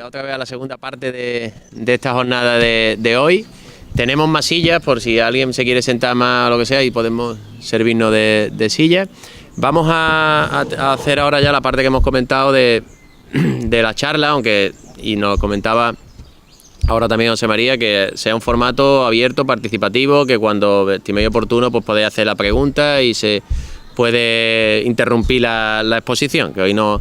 otra vez a la segunda parte de esta jornada de hoy. Tenemos más sillas por si alguien se quiere sentar más o lo que sea y podemos servirnos de sillas. Vamos a hacer ahora ya la parte que hemos comentado de la charla, aunque y nos comentaba ahora también José María que sea un formato abierto, participativo, que cuando estiméis oportuno pues podéis hacer la pregunta y se puede interrumpir la exposición, que hoy no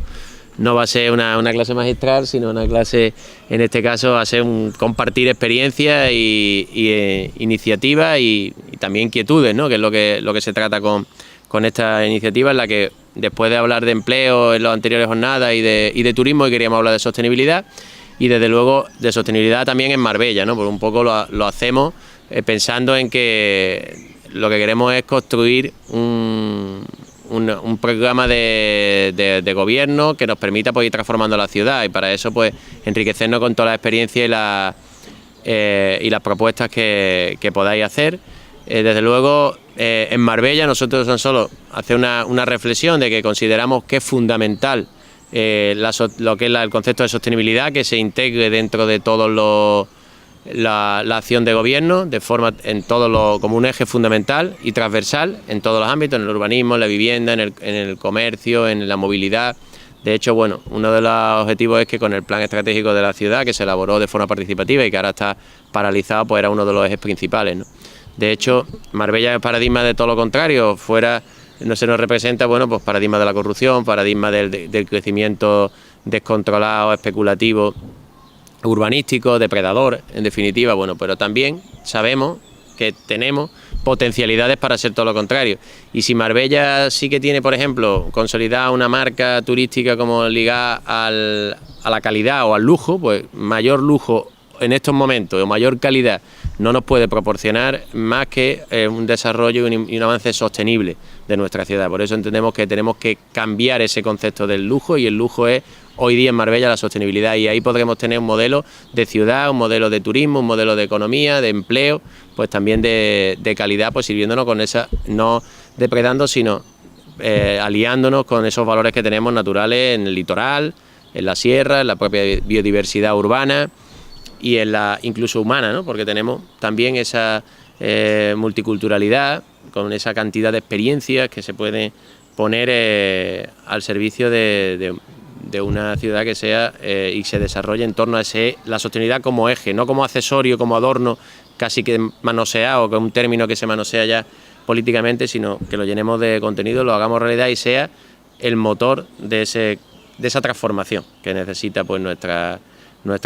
va a ser una clase magistral, sino una clase, en este caso, va a ser un compartir experiencias y iniciativas y también inquietudes, ¿no? Que es lo que se trata con esta iniciativa, en la que después de hablar de empleo en las anteriores jornadas y de turismo, hoy queríamos hablar de sostenibilidad y desde luego de sostenibilidad también en Marbella, ¿no? Porque un poco lo hacemos pensando en que lo que queremos es construir un programa de gobierno que nos permita pues, ir transformando la ciudad y para eso pues enriquecernos con toda la experiencia y las propuestas que podáis hacer. Desde luego en Marbella nosotros tan solo hacer una reflexión de que consideramos que es fundamental lo que es el concepto de sostenibilidad, que se integre dentro de todos la acción de gobierno como un eje fundamental y transversal en todos los ámbitos, en el urbanismo, en la vivienda, en el comercio, en la movilidad. De hecho, bueno, uno de los objetivos es que con el plan estratégico de la ciudad, que se elaboró de forma participativa y que ahora está paralizado, pues era uno de los ejes principales, ¿no? De hecho, Marbella es paradigma de todo lo contrario, no se nos representa, bueno, pues paradigma de la corrupción, paradigma del crecimiento descontrolado, especulativo, urbanístico, depredador, en definitiva, bueno, pero también sabemos que tenemos potencialidades para ser todo lo contrario. Y si Marbella sí que tiene, por ejemplo, consolidada una marca turística como ligada a la calidad o al lujo, pues mayor lujo en estos momentos o mayor calidad no nos puede proporcionar más que un desarrollo y un avance sostenible de nuestra ciudad. Por eso entendemos que tenemos que cambiar ese concepto del lujo y el lujo es hoy día en Marbella la sostenibilidad y ahí podremos tener un modelo de ciudad, un modelo de turismo, un modelo de economía, de empleo, pues también de calidad, pues sirviéndonos con esa, no depredando, sino aliándonos con esos valores que tenemos naturales en el litoral, en la sierra, en la propia biodiversidad urbana y en la incluso humana, ¿no? Porque tenemos también esa multiculturalidad con esa cantidad de experiencias que se pueden poner al servicio de una ciudad que sea y se desarrolle en torno a la sostenibilidad como eje, no como accesorio, como adorno casi que manoseado, que es un término que se manosea ya políticamente, sino que lo llenemos de contenido, lo hagamos realidad y sea el motor de esa transformación que necesita pues nuestra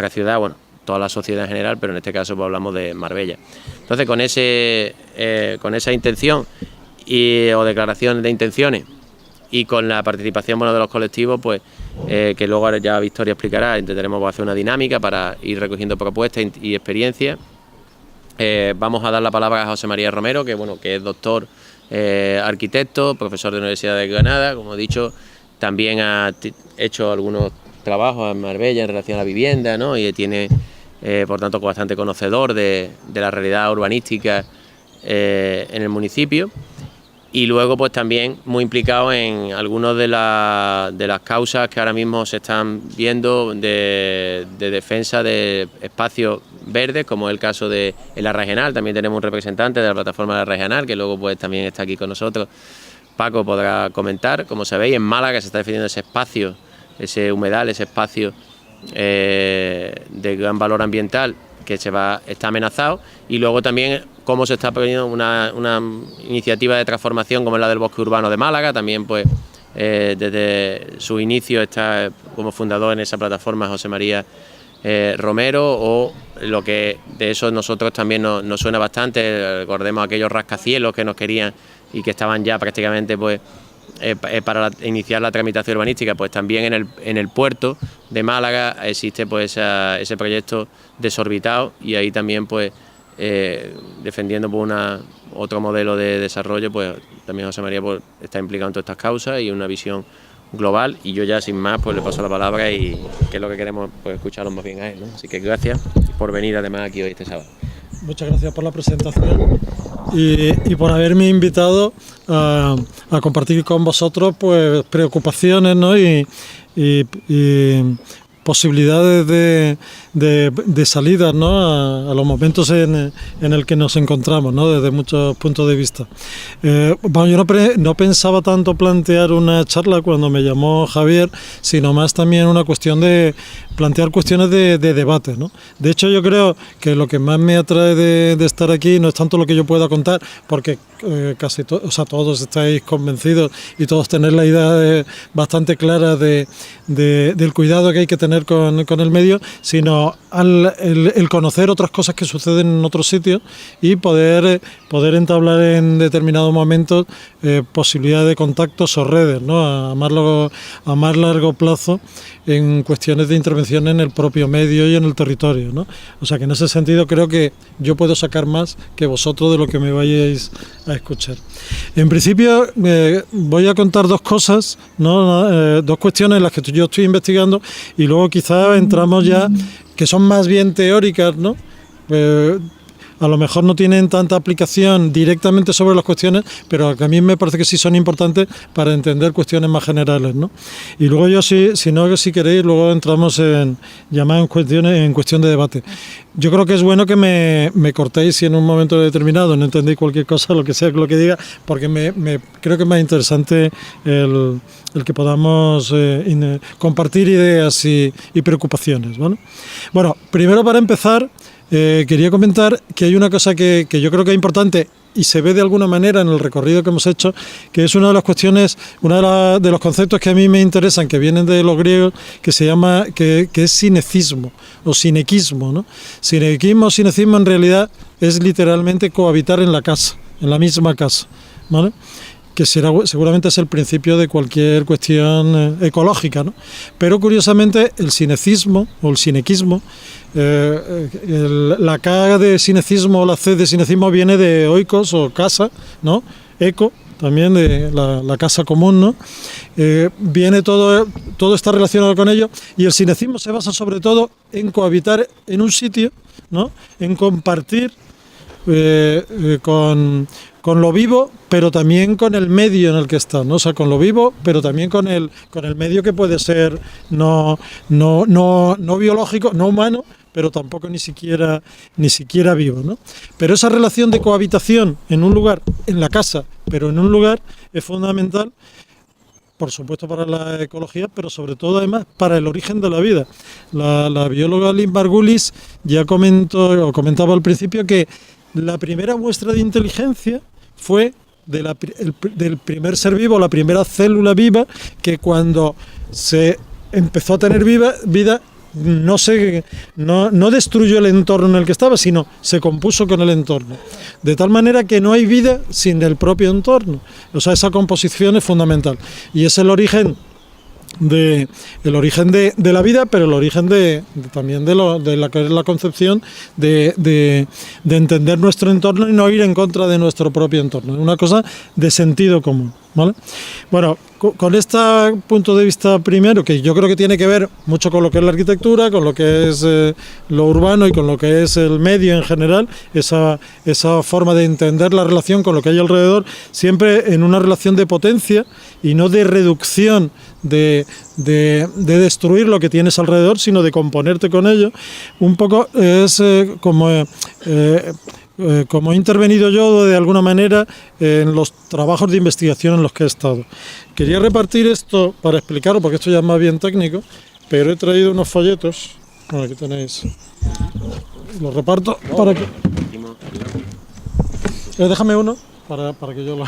ciudad, bueno, toda la sociedad en general, pero en este caso pues, hablamos de Marbella. Entonces con esa intención o declaración de intenciones y con la participación de los colectivos, pues que luego ya Victoria explicará, intentaremos hacer una dinámica para ir recogiendo propuestas y experiencias. Vamos a dar la palabra a José María Romero, que es doctor arquitecto, profesor de la Universidad de Granada, como he dicho, también ha hecho algunos trabajos en Marbella en relación a la vivienda, ¿no? Y tiene, por tanto, bastante conocedor de la realidad urbanística en el municipio. Y luego pues también muy implicado en algunas de las causas que ahora mismo se están viendo de defensa de espacios verdes, como es el caso de la regional. También tenemos un representante de la plataforma de la regional, que luego pues también está aquí con nosotros. Paco podrá comentar. Como sabéis, en Málaga se está defendiendo ese espacio, ese humedal, ese espacio de gran valor ambiental que está amenazado, y luego también cómo se está poniendo una iniciativa de transformación como es la del bosque urbano de Málaga. También pues desde su inicio está como fundador en esa plataforma José María Romero, o lo que de eso nosotros también nos suena bastante. Recordemos aquellos rascacielos que nos querían y que estaban ya prácticamente pues para iniciar la tramitación urbanística, pues también en el puerto de Málaga existe pues ese proyecto desorbitado, y ahí también pues defendiendo pues, otro modelo de desarrollo, pues también José María pues, está implicado en todas estas causas y una visión global, y yo ya sin más pues le paso la palabra y que es lo que queremos pues escucharlo más bien a él, ¿no? Así que gracias por venir además aquí hoy este sábado. Muchas gracias por la presentación y por haberme invitado a compartir con vosotros pues preocupaciones, ¿no? y posibilidades de salida, ¿no? a los momentos en el que nos encontramos, ¿no? Desde muchos puntos de vista. Bueno, yo no pensaba tanto plantear una charla cuando me llamó Javier, sino más también una cuestión de plantear cuestiones de debate, ¿no? De hecho, yo creo que lo que más me atrae de estar aquí no es tanto lo que yo pueda contar, porque casi todos estáis convencidos y todos tenéis la idea bastante clara del cuidado que hay que tener con el medio, sino el conocer otras cosas que suceden en otros sitios y poder entablar en determinados momentos posibilidades de contactos o redes, ¿no? a más largo plazo en cuestiones de intervención en el propio medio y en el territorio, ¿no? O sea que en ese sentido creo que yo puedo sacar más que vosotros de lo que me vayáis a escuchar. En principio voy a contar dos cosas, ¿no? Dos cuestiones en las que yo estoy investigando y luego quizás entramos ya, que son más bien teóricas, ¿no? A lo mejor no tienen tanta aplicación directamente sobre las cuestiones, pero que a mí me parece que sí son importantes para entender cuestiones más generales, ¿no? Y luego yo, si queréis, luego entramos en cuestión de debate. Yo creo que es bueno que me cortéis si en un momento determinado no entendéis cualquier cosa, lo que sea lo que diga, porque creo que es más interesante el que podamos compartir ideas y preocupaciones, ¿vale? Bueno, primero para empezar, quería comentar que hay una cosa que yo creo que es importante y se ve de alguna manera en el recorrido que hemos hecho, que es una de las cuestiones, de los conceptos que a mí me interesan, que vienen de los griegos, que se llama, que es sinecismo o sinequismo, ¿no? Sinequismo o sinecismo en realidad es literalmente cohabitar en la casa, en la misma casa, ¿vale? Que seguramente es el principio de cualquier cuestión ecológica, ¿no? Pero curiosamente el sinecismo o el sinequismo, la K de sinecismo o la C de sinecismo viene de oikos o casa, ¿no? Eco, también de la casa común, ¿no? Viene todo está relacionado con ello, y el sinecismo se basa sobre todo en cohabitar en un sitio, ¿no? En compartir con lo vivo, pero también con el medio en el que está, ¿no? O sea, con lo vivo, pero también con el medio que puede ser no biológico, no humano, pero tampoco ni siquiera vivo, ¿no? Pero esa relación de cohabitación en un lugar, en la casa, pero en un lugar, es fundamental, por supuesto para la ecología, pero sobre todo además para el origen de la vida. La bióloga Lynn Margulis ya comentaba al principio que la primera muestra de inteligencia fue del primer ser vivo, la primera célula viva, que cuando se empezó a tener vida no destruyó el entorno en el que estaba, sino se compuso con el entorno. De tal manera que no hay vida sin el propio entorno. O sea, esa composición es fundamental. Y es el origen de la vida, pero el origen también de la que es la concepción de entender nuestro entorno y no ir en contra de nuestro propio entorno. Es una cosa de sentido común, ¿vale? Bueno, con este punto de vista primero, que yo creo que tiene que ver mucho con lo que es la arquitectura, con lo que es lo urbano y con lo que es el medio en general, esa forma de entender la relación con lo que hay alrededor, siempre en una relación de potencia y no de reducción, de destruir lo que tienes alrededor, sino de componerte con ello. Un poco es como he intervenido yo de alguna manera en los trabajos de investigación en los que he estado. Quería repartir esto para explicarlo, porque esto ya es más bien técnico, pero he traído unos folletos. Bueno, aquí tenéis. Los reparto para que... déjame uno para que yo lo...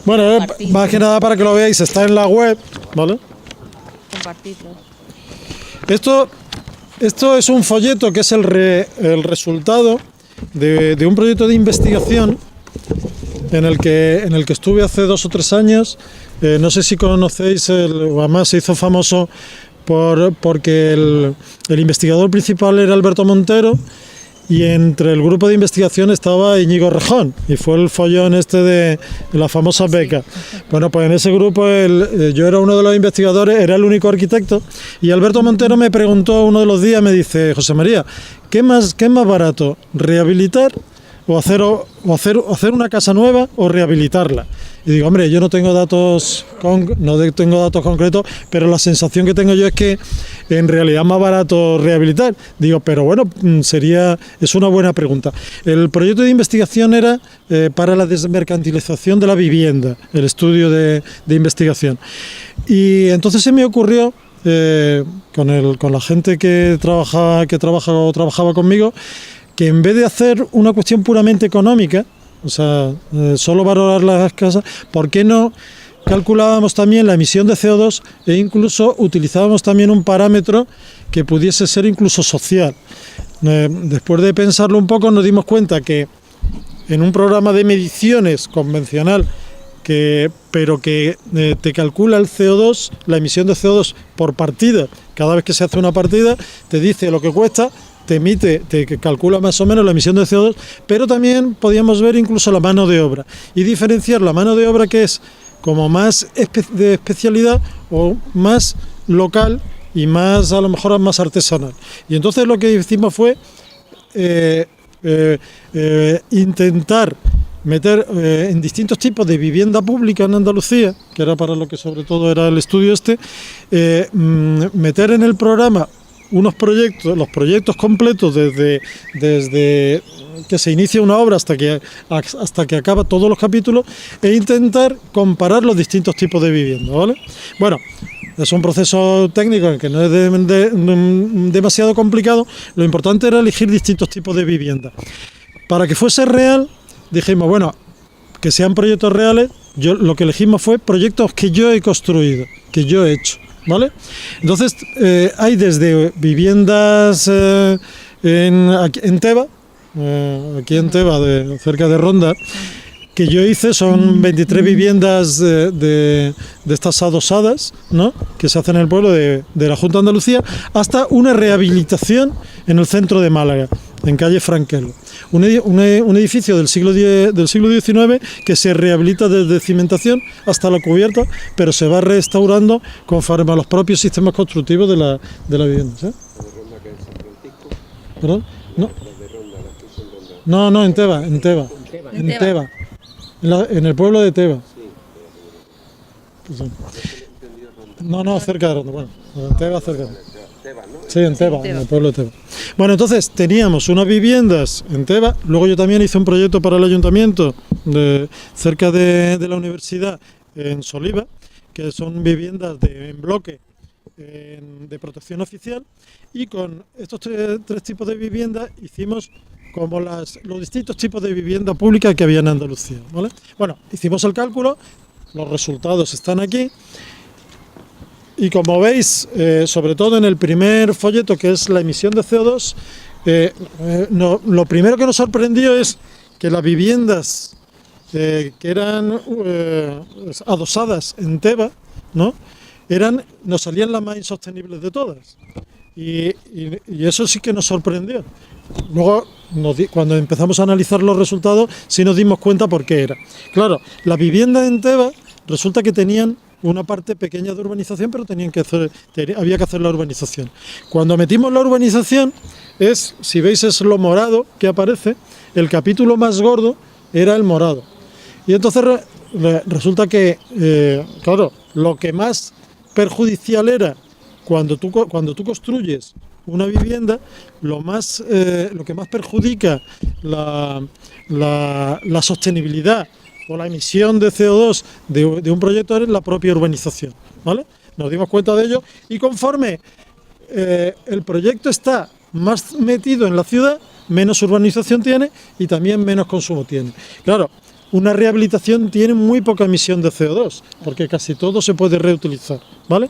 Bueno, más que nada para que lo veáis, está en la web, ¿vale? Compartirlo. Esto es un folleto que es el resultado de un proyecto de investigación en el que estuve hace 2 o 3 años. No sé si conocéis, además se hizo famoso porque el investigador principal era Alberto Montero, y entre el grupo de investigación estaba Íñigo Rejón, y fue el follón de la famosa beca. Bueno, pues en ese grupo yo era uno de los investigadores, era el único arquitecto, y Alberto Montero me preguntó uno de los días, me dice: José María, ¿qué es más rehabilitar o hacer una casa nueva o rehabilitarla? Y digo, hombre, yo no tengo datos concretos, pero la sensación que tengo yo es que en realidad es más barato rehabilitar. Digo, pero bueno, es una buena pregunta. El proyecto de investigación era para la desmercantilización de la vivienda, el estudio de investigación. Y entonces se me ocurrió, con la gente que trabajaba conmigo, que en vez de hacer una cuestión puramente económica, o sea, solo valorar las casas, ¿por qué no calculábamos también la emisión de CO2 e incluso utilizábamos también un parámetro que pudiese ser incluso social? Después de pensarlo un poco nos dimos cuenta que en un programa de mediciones convencional, pero que te calcula el CO2, la emisión de CO2 por partida, cada vez que se hace una partida te dice lo que cuesta, te calcula más o menos la emisión de CO2, pero también podíamos ver incluso la mano de obra y diferenciar la mano de obra que es como más de especialidad o más local y más, a lo mejor, más artesanal. Y entonces lo que hicimos fue intentar meter en distintos tipos de vivienda pública en Andalucía, que era para lo que sobre todo era el estudio meter en el programa unos proyectos, los proyectos completos desde que se inicia una obra hasta que acaba todos los capítulos, e intentar comparar los distintos tipos de vivienda, ¿vale? Bueno, es un proceso técnico que no es demasiado complicado. Lo importante era elegir distintos tipos de vivienda. Para que fuese real, dijimos, bueno, que sean proyectos reales. Lo que elegimos fue proyectos que yo he construido, que yo he hecho, ¿vale? Entonces, hay desde viviendas en Teba, aquí en Teba, cerca de Ronda, que yo hice, son 23 viviendas de estas adosadas, ¿no?, que se hacen en el pueblo de la Junta de Andalucía, hasta una rehabilitación en el centro de Málaga, en calle Franquelo. Un edificio del siglo XIX que se rehabilita desde cimentación hasta la cubierta, pero se va restaurando conforme a los propios sistemas constructivos de la vivienda, ¿sí? ¿Perdón? No, en Teba. En el pueblo de Teba. No, cerca de Ronda. Bueno, en Teba, cerca de... Sí, en Teba, en el pueblo de Teba. Bueno, entonces teníamos unas viviendas en Teba. Luego yo también hice un proyecto para el ayuntamiento cerca de la universidad, en Soliva, que son viviendas en bloque de protección oficial. Y con estos tres tipos de viviendas hicimos como los distintos tipos de vivienda pública que había en Andalucía, ¿vale? Bueno, hicimos el cálculo, los resultados están aquí. Y como veis, sobre todo en el primer folleto, que es la emisión de CO2, lo primero que nos sorprendió es que las viviendas que eran adosadas en Teba, ¿no?, nos salían las más insostenibles de todas. Y eso sí que nos sorprendió. Luego, cuando empezamos a analizar los resultados, sí nos dimos cuenta por qué era. Claro, las viviendas en Teba resulta que tenían una parte pequeña de urbanización, pero había que hacer la urbanización. Cuando metimos la urbanización, si veis, es lo morado que aparece. El capítulo más gordo era el morado. Y entonces resulta que, claro, lo que más perjudicial era cuando tú construyes una vivienda, lo que más perjudica la sostenibilidad o la emisión de CO2 de un proyecto es la propia urbanización, ¿vale? Nos dimos cuenta de ello, y conforme el proyecto está más metido en la ciudad, menos urbanización tiene y también menos consumo tiene. Claro, una rehabilitación tiene muy poca emisión de CO2, porque casi todo se puede reutilizar, ¿vale?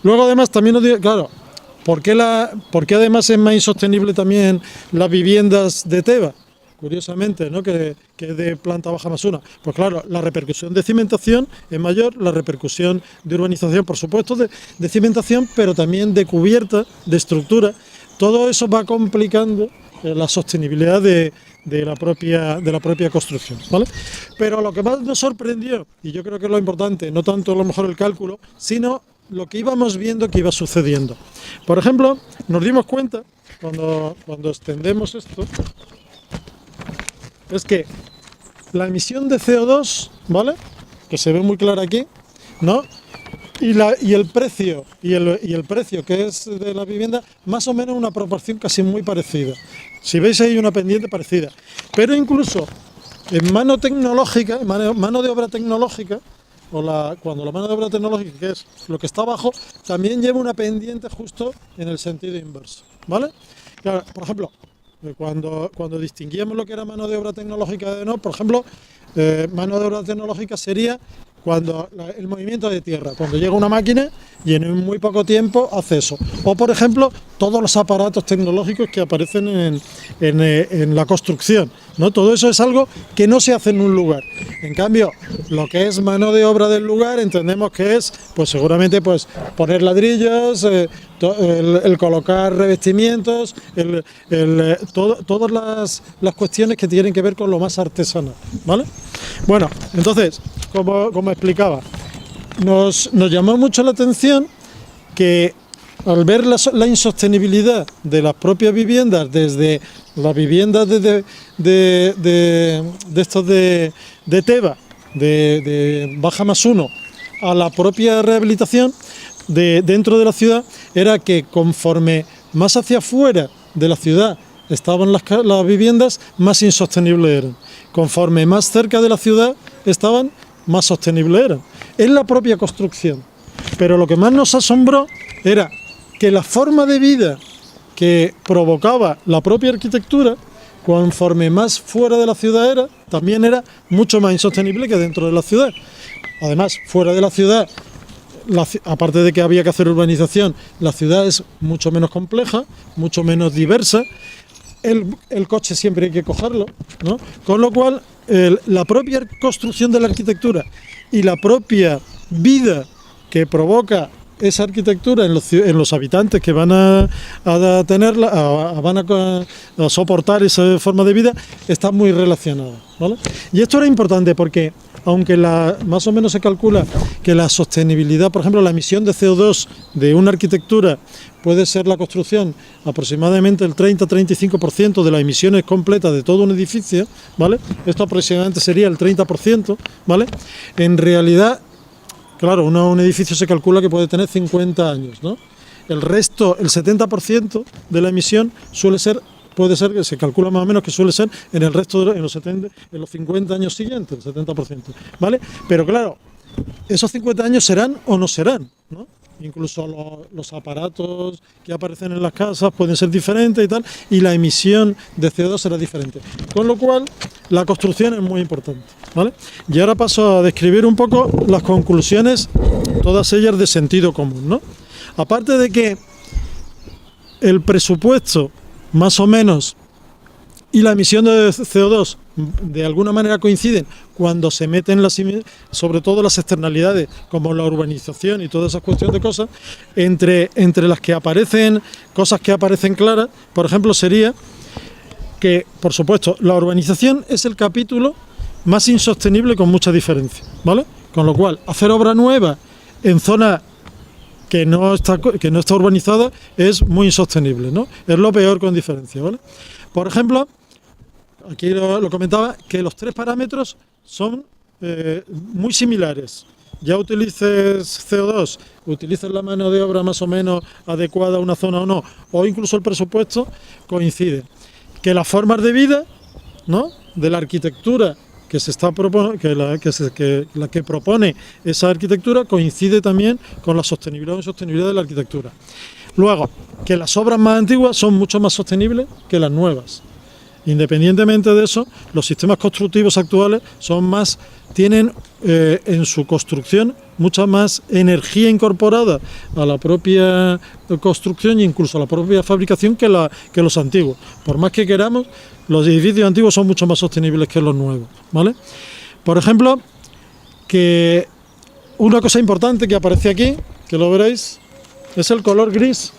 Luego, además, también nos digo, claro, ¿por qué además es más insostenible también las viviendas de Teba? Curiosamente, ¿no?, que de planta baja más una. Pues claro, la repercusión de cimentación es mayor, la repercusión de urbanización, por supuesto, de cimentación, pero también de cubierta, de estructura. Todo eso va complicando la sostenibilidad de la propia construcción, ¿vale? Pero lo que más nos sorprendió, y yo creo que es lo importante, no tanto a lo mejor el cálculo, sino lo que íbamos viendo que iba sucediendo. Por ejemplo, nos dimos cuenta, cuando extendemos esto, es que la emisión de CO2, ¿vale?, que se ve muy clara aquí, ¿no? Y el precio que es de la vivienda, más o menos una proporción casi muy parecida. Si veis ahí una pendiente parecida. Pero incluso en mano tecnológica, mano de obra tecnológica, cuando la mano de obra tecnológica, que es lo que está abajo, también lleva una pendiente justo en el sentido inverso, ¿vale? Claro, por ejemplo, cuando distinguíamos lo que era mano de obra tecnológica de no, por ejemplo, mano de obra tecnológica sería cuando el movimiento de tierra, cuando llega una máquina y en muy poco tiempo hace eso. O, por ejemplo, todos los aparatos tecnológicos que aparecen en la construcción, ¿no? Todo eso es algo que no se hace en un lugar. En cambio, lo que es mano de obra del lugar, entendemos que es, pues seguramente, pues poner ladrillos, el colocar revestimientos, todas las cuestiones que tienen que ver con lo más artesanal, ¿vale? Bueno, entonces, como explicaba, nos llamó mucho la atención que al ver la insostenibilidad de las propias viviendas, desde las viviendas de Teba, de Baja más 1, a la propia rehabilitación dentro de la ciudad, era que conforme más hacia afuera de la ciudad estaban las viviendas, más insostenibles eran. Conforme más cerca de la ciudad estaban, más sostenibles eran. Es la propia construcción. Pero lo que más nos asombró era que la forma de vida que provocaba la propia arquitectura, conforme más fuera de la ciudad era, también era mucho más insostenible que dentro de la ciudad. Además, fuera de la ciudad, aparte de que había que hacer urbanización, la ciudad es mucho menos compleja, mucho menos diversa. El coche siempre hay que cogerlo, ¿no? Con lo cual, la propia construcción de la arquitectura y la propia vida que provoca esa arquitectura en los habitantes que van a tenerla, van a soportar esa forma de vida, está muy relacionada, ¿vale? Y esto era importante porque, aunque más o menos se calcula que la sostenibilidad, por ejemplo, la emisión de CO2 de una arquitectura puede ser la construcción aproximadamente el 30-35% de las emisiones completas de todo un edificio, ¿vale? Esto aproximadamente sería el 30%, ¿vale? En realidad, claro, un edificio se calcula que puede tener 50 años, ¿no? El resto, el 70% de la emisión puede ser que se calcula más o menos que suele ser en el resto en los 50 años siguientes, el 70%, ¿vale? Pero claro, esos 50 años serán o no serán, ¿no? Incluso los aparatos que aparecen en las casas pueden ser diferentes y tal, y la emisión de CO2 será diferente. Con lo cual, la construcción es muy importante, ¿vale? Y ahora paso a describir un poco las conclusiones, todas ellas de sentido común, ¿no? Aparte de que el presupuesto, más o menos, y la emisión de CO2 de alguna manera coinciden cuando se meten sobre todo las externalidades como la urbanización y todas esas cuestiones de cosas, entre las que aparecen cosas que aparecen claras, por ejemplo, sería que, por supuesto, la urbanización es el capítulo más insostenible con mucha diferencia, ¿vale? Con lo cual, hacer obra nueva en zona que no está urbanizada es muy insostenible, ¿no? Es lo peor con diferencia, ¿vale? Por ejemplo, aquí lo comentaba, que los tres parámetros son muy similares. Ya utilices CO2, utilices la mano de obra más o menos adecuada a una zona o no, o incluso el presupuesto, coincide. Que las formas de vida, ¿no?, de la arquitectura que se está la que propone esa arquitectura coincide también con la sostenibilidad o insostenibilidad de la arquitectura. Luego, que las obras más antiguas son mucho más sostenibles que las nuevas. Independientemente de eso, los sistemas constructivos actuales tienen en su construcción mucha más energía incorporada a la propia construcción e incluso a la propia fabricación que los antiguos. Por más que queramos, los edificios antiguos son mucho más sostenibles que los nuevos, ¿vale? Por ejemplo, que una cosa importante que aparece aquí, que lo veréis, es el color gris.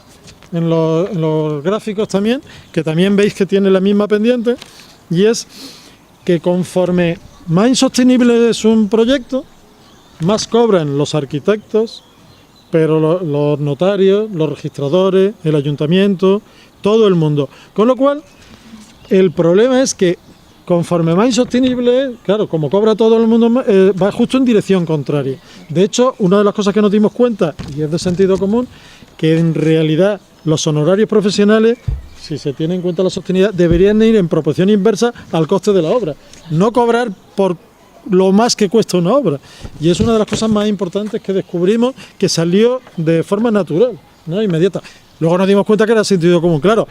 En los gráficos también, que también veis que tiene la misma pendiente, y es que conforme más insostenible es un proyecto, más cobran los arquitectos, pero los notarios, los registradores, el ayuntamiento, todo el mundo. Con lo cual, el problema es que conforme más insostenible es, claro, como cobra todo el mundo, va justo en dirección contraria. De hecho, una de las cosas que nos dimos cuenta, y es de sentido común, que en realidad los honorarios profesionales, si se tiene en cuenta la sostenibilidad, deberían ir en proporción inversa al coste de la obra. No cobrar por lo más que cuesta una obra. Y es una de las cosas más importantes que descubrimos, que salió de forma natural, ¿no? Inmediata. Luego nos dimos cuenta que era sentido común, claro.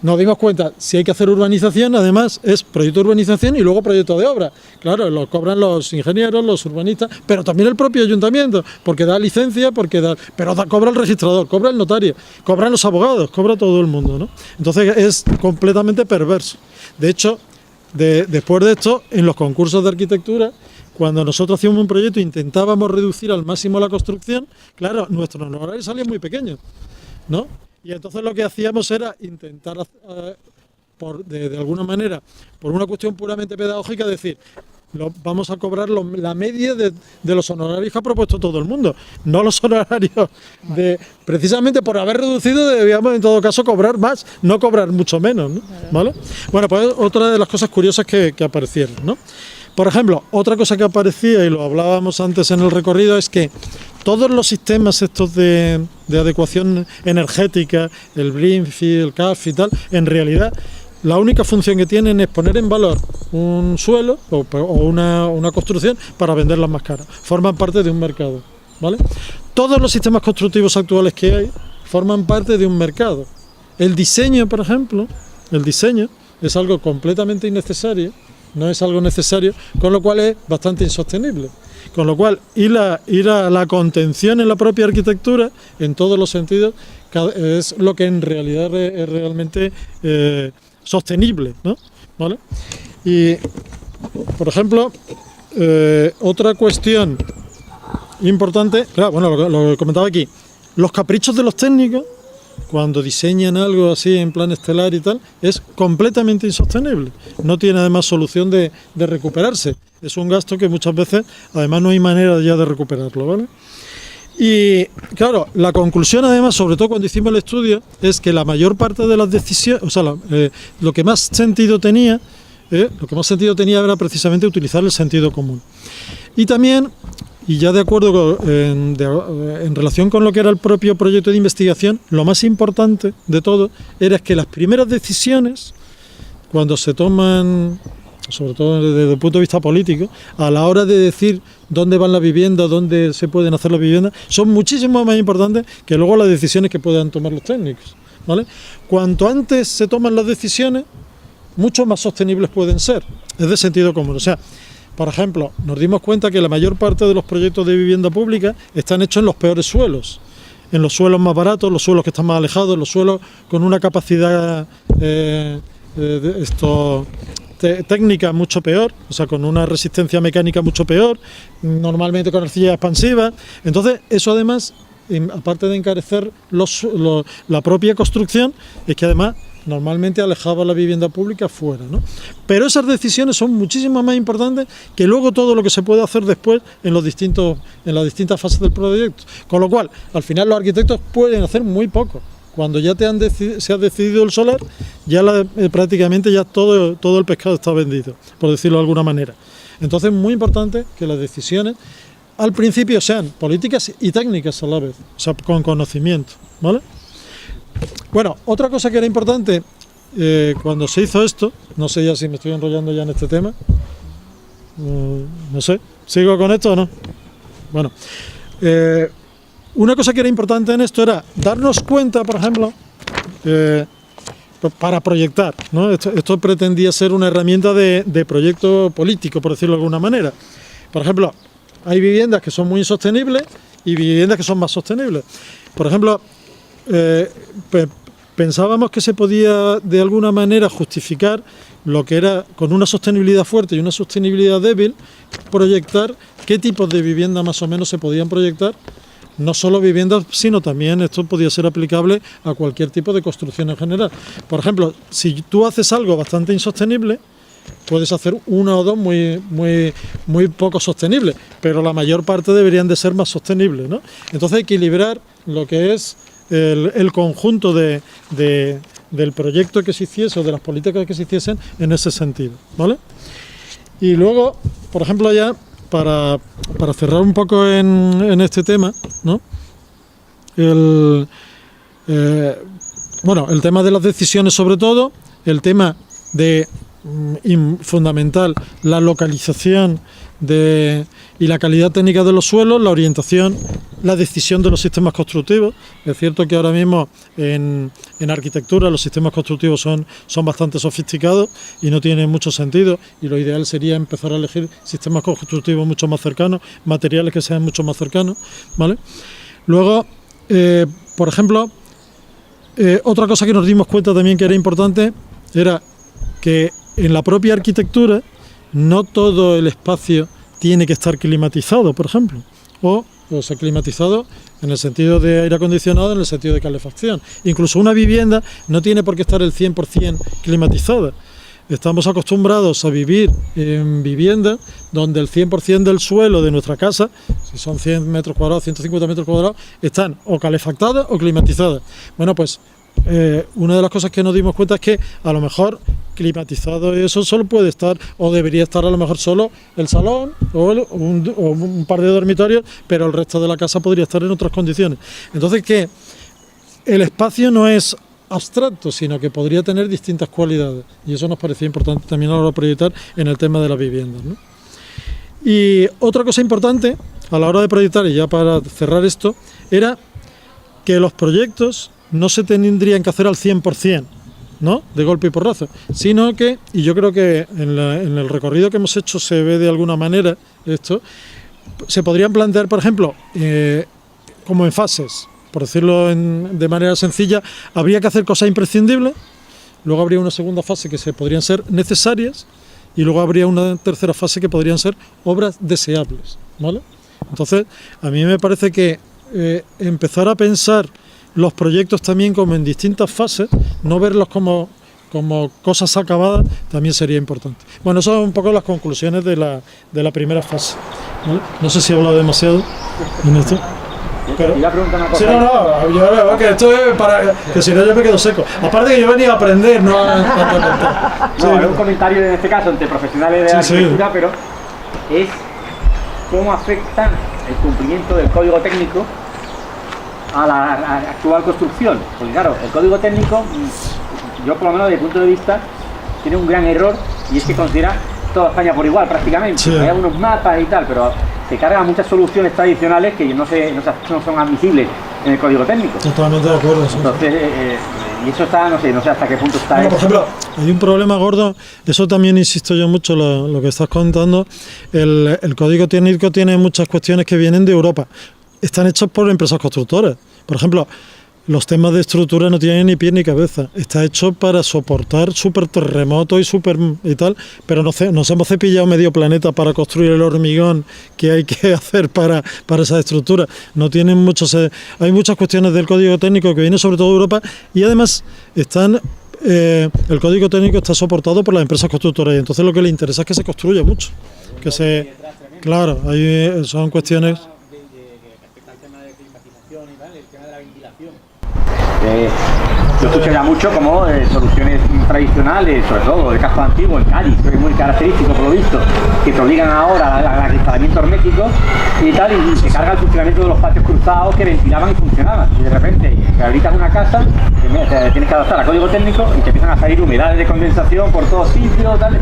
Nos dimos cuenta, si hay que hacer urbanización, además es proyecto de urbanización y luego proyecto de obra. Claro, lo cobran los ingenieros, los urbanistas, pero también el propio ayuntamiento, porque da licencia, cobra el registrador, cobra el notario, cobran los abogados, cobra todo el mundo, ¿no? Entonces es completamente perverso. De hecho, después de esto, en los concursos de arquitectura, cuando nosotros hacíamos un proyecto e intentábamos reducir al máximo la construcción, claro, nuestros honorarios salían muy pequeños, ¿no? Y entonces lo que hacíamos era intentar, de alguna manera, por una cuestión puramente pedagógica, decir, vamos a cobrar la media de los honorarios que ha propuesto todo el mundo, no los honorarios precisamente por haber reducido, debíamos en todo caso cobrar más, no cobrar mucho menos, ¿no? ¿Vale? Bueno, pues otra de las cosas curiosas que aparecieron, ¿no? Por ejemplo, otra cosa que aparecía, y lo hablábamos antes en el recorrido, es que todos los sistemas estos de adecuación energética, el BRINFI, el CAF y tal, en realidad la única función que tienen es poner en valor un suelo o una construcción para venderlas más caras. Forman parte de un mercado, ¿vale? Todos los sistemas constructivos actuales que hay forman parte de un mercado. El diseño, por ejemplo, es algo completamente innecesario, no es algo necesario, con lo cual es bastante insostenible. Con lo cual, ir a la contención en la propia arquitectura, en todos los sentidos, es lo que en realidad es realmente sostenible, ¿no? ¿Vale? Y, por ejemplo, otra cuestión importante, claro, bueno, lo que comentaba aquí, los caprichos de los técnicos, cuando diseñan algo así en plan estelar y tal, es completamente insostenible. No tiene además solución de recuperarse. Es un gasto que muchas veces, además, no hay manera ya de recuperarlo, ¿vale? Y claro, la conclusión además, sobre todo cuando hicimos el estudio, es que la mayor parte de las decisiones, o sea, lo que más sentido tenía era precisamente utilizar el sentido común. Y también, y ya de acuerdo en relación con lo que era el propio proyecto de investigación, lo más importante de todo era que las primeras decisiones, cuando se toman, sobre todo desde el punto de vista político, a la hora de decir dónde van las viviendas, dónde se pueden hacer las viviendas, son muchísimo más importantes que luego las decisiones que puedan tomar los técnicos, ¿vale? Cuanto antes se toman las decisiones, mucho más sostenibles pueden ser. Es de sentido común. O sea, por ejemplo, nos dimos cuenta que la mayor parte de los proyectos de vivienda pública están hechos en los peores suelos, en los suelos más baratos, los suelos que están más alejados, los suelos con una capacidad técnica mucho peor, o sea, con una resistencia mecánica mucho peor, normalmente con arcilla expansiva. Entonces, eso además, aparte de encarecer la propia construcción, es que además normalmente alejaba la vivienda pública fuera, ¿no? Pero esas decisiones son muchísimo más importantes que luego todo lo que se puede hacer después en las distintas fases del proyecto. Con lo cual, al final los arquitectos pueden hacer muy poco. Cuando ya se ha decidido el solar, ya prácticamente ya todo el pescado está vendido, por decirlo de alguna manera. Entonces es muy importante que las decisiones al principio sean políticas y técnicas a la vez, o sea, con conocimiento, ¿vale? Bueno, otra cosa que era importante cuando se hizo esto, no sé ya si me estoy enrollando ya en este tema, no sé, ¿sigo con esto o no? Bueno, una cosa que era importante en esto era darnos cuenta, por ejemplo, para proyectar, ¿no? Esto pretendía ser una herramienta de proyecto político, por decirlo de alguna manera. Por ejemplo, hay viviendas que son muy insostenibles y viviendas que son más sostenibles. Por ejemplo, pensábamos que se podía de alguna manera justificar lo que era con una sostenibilidad fuerte y una sostenibilidad débil, proyectar qué tipos de vivienda más o menos se podían proyectar. No solo viviendas, sino también esto podía ser aplicable a cualquier tipo de construcción en general. Por ejemplo, si tú haces algo bastante insostenible, puedes hacer una o dos muy poco sostenibles, pero la mayor parte deberían de ser más sostenibles, ¿no? Entonces equilibrar lo que es el conjunto de del proyecto que se hiciese o de las políticas que se hiciesen en ese sentido, ¿vale? Y luego, por ejemplo, ya para cerrar un poco en este tema, ¿no? El tema de las decisiones, sobre todo, el tema de fundamental, la localización y la calidad técnica de los suelos, la orientación, la decisión de los sistemas constructivos. Es cierto que ahora mismo en arquitectura los sistemas constructivos son bastante sofisticados y no tienen mucho sentido, y lo ideal sería empezar a elegir sistemas constructivos mucho más cercanos, materiales que sean mucho más cercanos, ¿vale? Luego, por ejemplo, otra cosa que nos dimos cuenta también que era importante era que en la propia arquitectura no todo el espacio tiene que estar climatizado, por ejemplo, o sea, climatizado en el sentido de aire acondicionado, en el sentido de calefacción. Incluso una vivienda no tiene por qué estar el 100% climatizada. Estamos acostumbrados a vivir en viviendas donde el 100% del suelo de nuestra casa, si son 100 metros cuadrados, 150 metros cuadrados, están o calefactadas o climatizadas. Bueno, pues una de las cosas que nos dimos cuenta es que a lo mejor climatizado eso solo puede estar, o debería estar a lo mejor solo el salón o un par de dormitorios, pero el resto de la casa podría estar en otras condiciones. Entonces, que el espacio no es abstracto, sino que podría tener distintas cualidades, y eso nos parecía importante también a la hora de proyectar en el tema de las viviendas, ¿no? Y otra cosa importante a la hora de proyectar, y ya para cerrar esto, era que los proyectos no se tendrían que hacer al 100%, ¿no?, de golpe y porrazo, sino que, y yo creo que en el recorrido que hemos hecho se ve de alguna manera esto, se podrían plantear, por ejemplo, como en fases, por decirlo de manera sencilla. Habría que hacer cosas imprescindibles, luego habría una segunda fase que podrían ser necesarias, y luego habría una tercera fase que podrían ser obras deseables, ¿vale? Entonces, a mí me parece que empezar a pensar los proyectos también como en distintas fases, no verlos como cosas acabadas, también sería importante. Bueno, esas son un poco las conclusiones de la primera fase, ¿vale? No sé si he hablado demasiado en esto. Pero, iba a preguntar una cosa. Sí, no, yo que esto es para que si no yo me quedo seco. Aparte que yo venía a aprender, no a contar. No, es un comentario en este caso entre profesionales de arquitectura, pero es cómo afecta el cumplimiento del código técnico a la actual construcción. Porque claro, el código técnico, yo por lo menos desde mi punto de vista, tiene un gran error, y es que considera toda España por igual prácticamente. Sí. Hay algunos mapas y tal, pero se cargan muchas soluciones tradicionales que no son admisibles en el código técnico. Totalmente de acuerdo. Sí. Entonces, y eso está, no sé hasta qué punto está. Bueno, por ejemplo, hay un problema gordo, eso también insisto yo mucho, lo que estás contando. El código técnico tiene muchas cuestiones que vienen de Europa. Están hechos por empresas constructoras. Por ejemplo, los temas de estructura no tienen ni pie ni cabeza. Está hecho para soportar súper terremotos y tal, pero nos hemos cepillado medio planeta para construir el hormigón que hay que hacer para esa estructura. No tienen hay muchas cuestiones del código técnico que vienen sobre todo de Europa, y además el código técnico está soportado por las empresas constructoras, y entonces lo que le interesa es que se construya mucho. Claro, son cuestiones. Yo escucho ya mucho como soluciones tradicionales, sobre todo de casco antiguo, en Cádiz, que es muy característico por lo visto, que te obligan ahora al instalamiento hermético y tal, y se carga el funcionamiento de los patios cruzados que ventilaban y funcionaban. Y de repente rehabilitas una casa, te tienes que adaptar al código técnico y te empiezan a salir humedades de condensación por todos sitios, tal.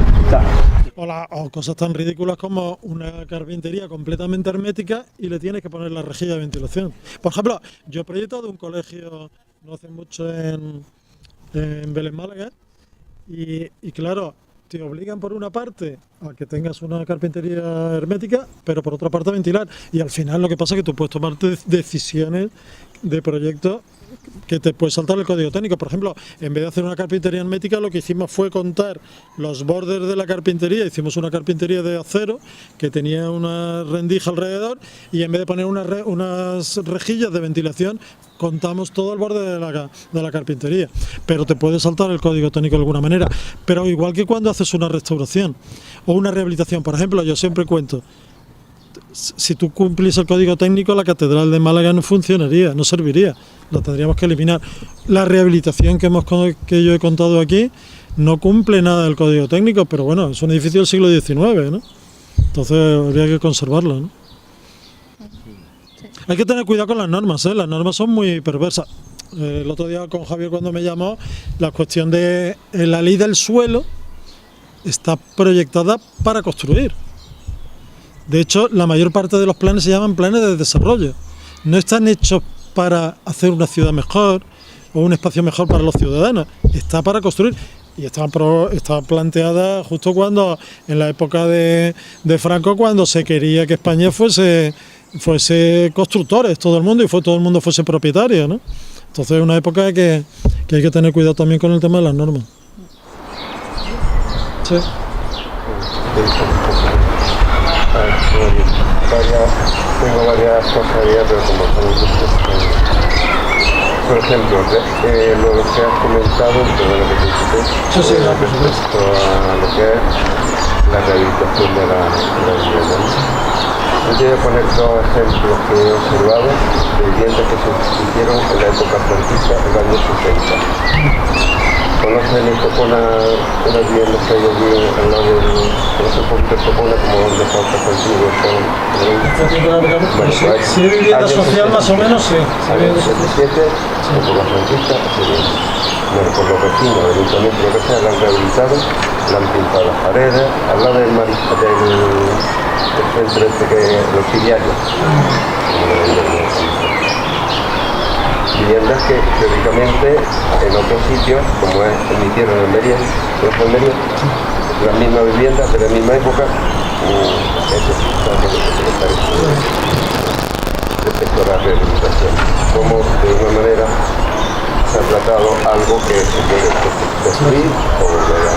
O cosas tan ridículas como una carpintería completamente hermética y le tienes que poner la rejilla de ventilación. Por ejemplo, yo he proyectado un colegio no hace mucho en Belén, Málaga, y claro, te obligan por una parte a que tengas una carpintería hermética, pero por otra parte a ventilar, y al final lo que pasa es que tú puedes tomar decisiones de proyecto que te puede saltar el código técnico. Por ejemplo, en vez de hacer una carpintería hermética, lo que hicimos fue contar los bordes de la carpintería. Hicimos una carpintería de acero que tenía una rendija alrededor, y en vez de poner unas rejillas de ventilación, contamos todo el borde de la carpintería. Pero te puede saltar el código técnico de alguna manera. Pero igual que cuando haces una restauración o una rehabilitación, por ejemplo, yo siempre cuento, si tú cumplís el código técnico, la catedral de Málaga no funcionaría, no serviría, la tendríamos que eliminar. la rehabilitación que yo he contado aquí no cumple nada del código técnico, pero bueno, es un edificio del siglo XIX, ¿no? Entonces habría que conservarlo, ¿no? Hay que tener cuidado con las normas, ¿eh? Las normas son muy perversas. El otro día con Javier cuando me llamó, la cuestión de la ley del suelo está proyectada para construir. De hecho, la mayor parte de los planes se llaman planes de desarrollo. No están hechos para hacer una ciudad mejor o un espacio mejor para los ciudadanos. Está para construir. Y está planteada justo cuando, en la época de Franco, cuando se quería que España fuese constructores, todo el mundo, y todo el mundo fuese propietario, ¿no? Entonces es una época que hay que tener cuidado también con el tema de las normas. Sí. Tengo varias cosas ahí, pero como son por ejemplo, lo que has comentado, perdón que te cité, respecto a lo que es la rehabilitación de la vivienda. Yo te voy a poner dos ejemplos que he observado de viviendas que se hicieron en la época franquista, en los años 60. ¿Conocen esto con una vivienda que hay allí al lado del... ¿Conoce un poquito Estepona como donde está el antiguo? Si es vivienda social más o menos, sí. Años 77, época franquista, bueno, por los vecinos, el ayuntamiento, lo que sea, la han rehabilitado, la han pintado las paredes, al lado del centro que los filiarios. Viviendas que teóricamente en otros sitios, como es en mi tierra de Almería, la misma vivienda de la misma época, respecto a la rehabilitación, como de una manera se ha tratado algo que se puede destruir o volver a...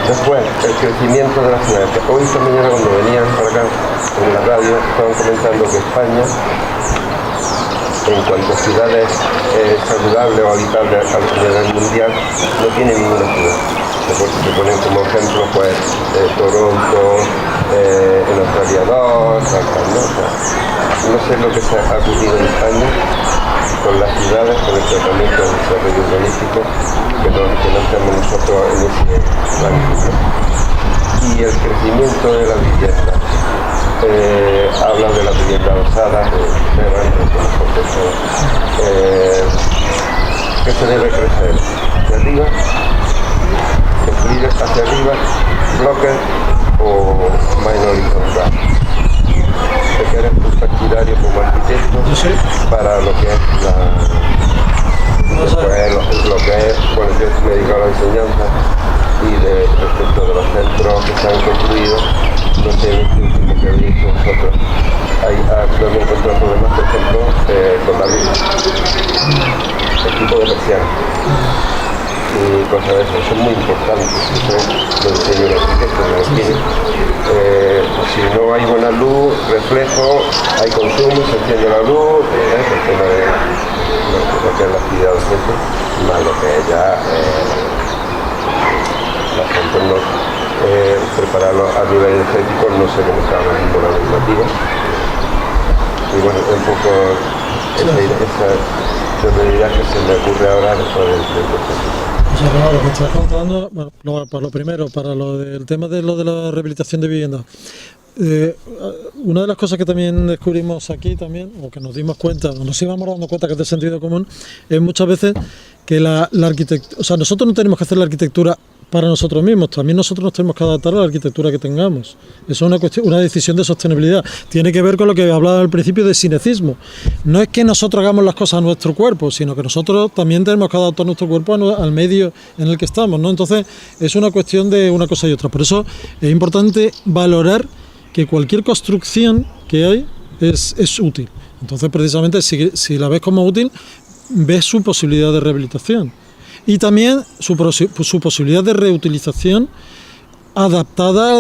Después, el crecimiento de la ciudad. Hoy esta mañana cuando venían para acá en la radio estaban comentando que España, en cuanto a ciudades saludables o habitables a nivel mundial, no tiene ninguna ciudad. Se ponen como ejemplo pues Toronto, en Australia 2, no sé lo que se ha ocurrido en España con las ciudades, con el tratamiento del desarrollo urbanístico, que no estamos nosotros en ese ranking. Y el crecimiento de la vivienda. Habla de la vivienda adosada, que se debe crecer hacia arriba, construir hacia arriba, bloques o más horizontal. Que eres un partidario como arquitecto para lo que es lo que es, bueno, yo me dedico a la enseñanza y respecto de los centros que se han construido, no sé, el último que habéis visto vosotros, no me encontrado problemas, por ejemplo, con la luz, el tipo de persiana y cosas de eso, son muy importantes, eso lo enseño el arquitecto, me lo tiene. Si no hay buena luz, reflejo, hay consumo, se enciende la luz, el tema de lo que es la actividad docente, más lo que es ya la gente no prepararlo a nivel energético, no sé cómo está la normativa. Y bueno, un poco esa realidad que se me ocurre ahora después del proceso. O sea, no, lo que estás contando, bueno, por lo primero, para lo del tema de la rehabilitación de viviendas. Una de las cosas que también descubrimos aquí también, o que nos dimos cuenta, o nos íbamos dando cuenta que es de sentido común, es muchas veces que la arquitectura, o sea, nosotros no tenemos que hacer la arquitectura para nosotros mismos, también nosotros nos tenemos que adaptar a la arquitectura que tengamos. Eso es una decisión de sostenibilidad. Tiene que ver con lo que hablaba al principio de cinecismo. No es que nosotros hagamos las cosas a nuestro cuerpo, sino que nosotros también tenemos que adaptar nuestro cuerpo al medio en el que estamos, ¿no? Entonces, es una cuestión de una cosa y otra. Por eso es importante valorar que cualquier construcción que hay es útil. Entonces, precisamente, si la ves como útil, ves su posibilidad de rehabilitación. Y también su posibilidad de reutilización adaptada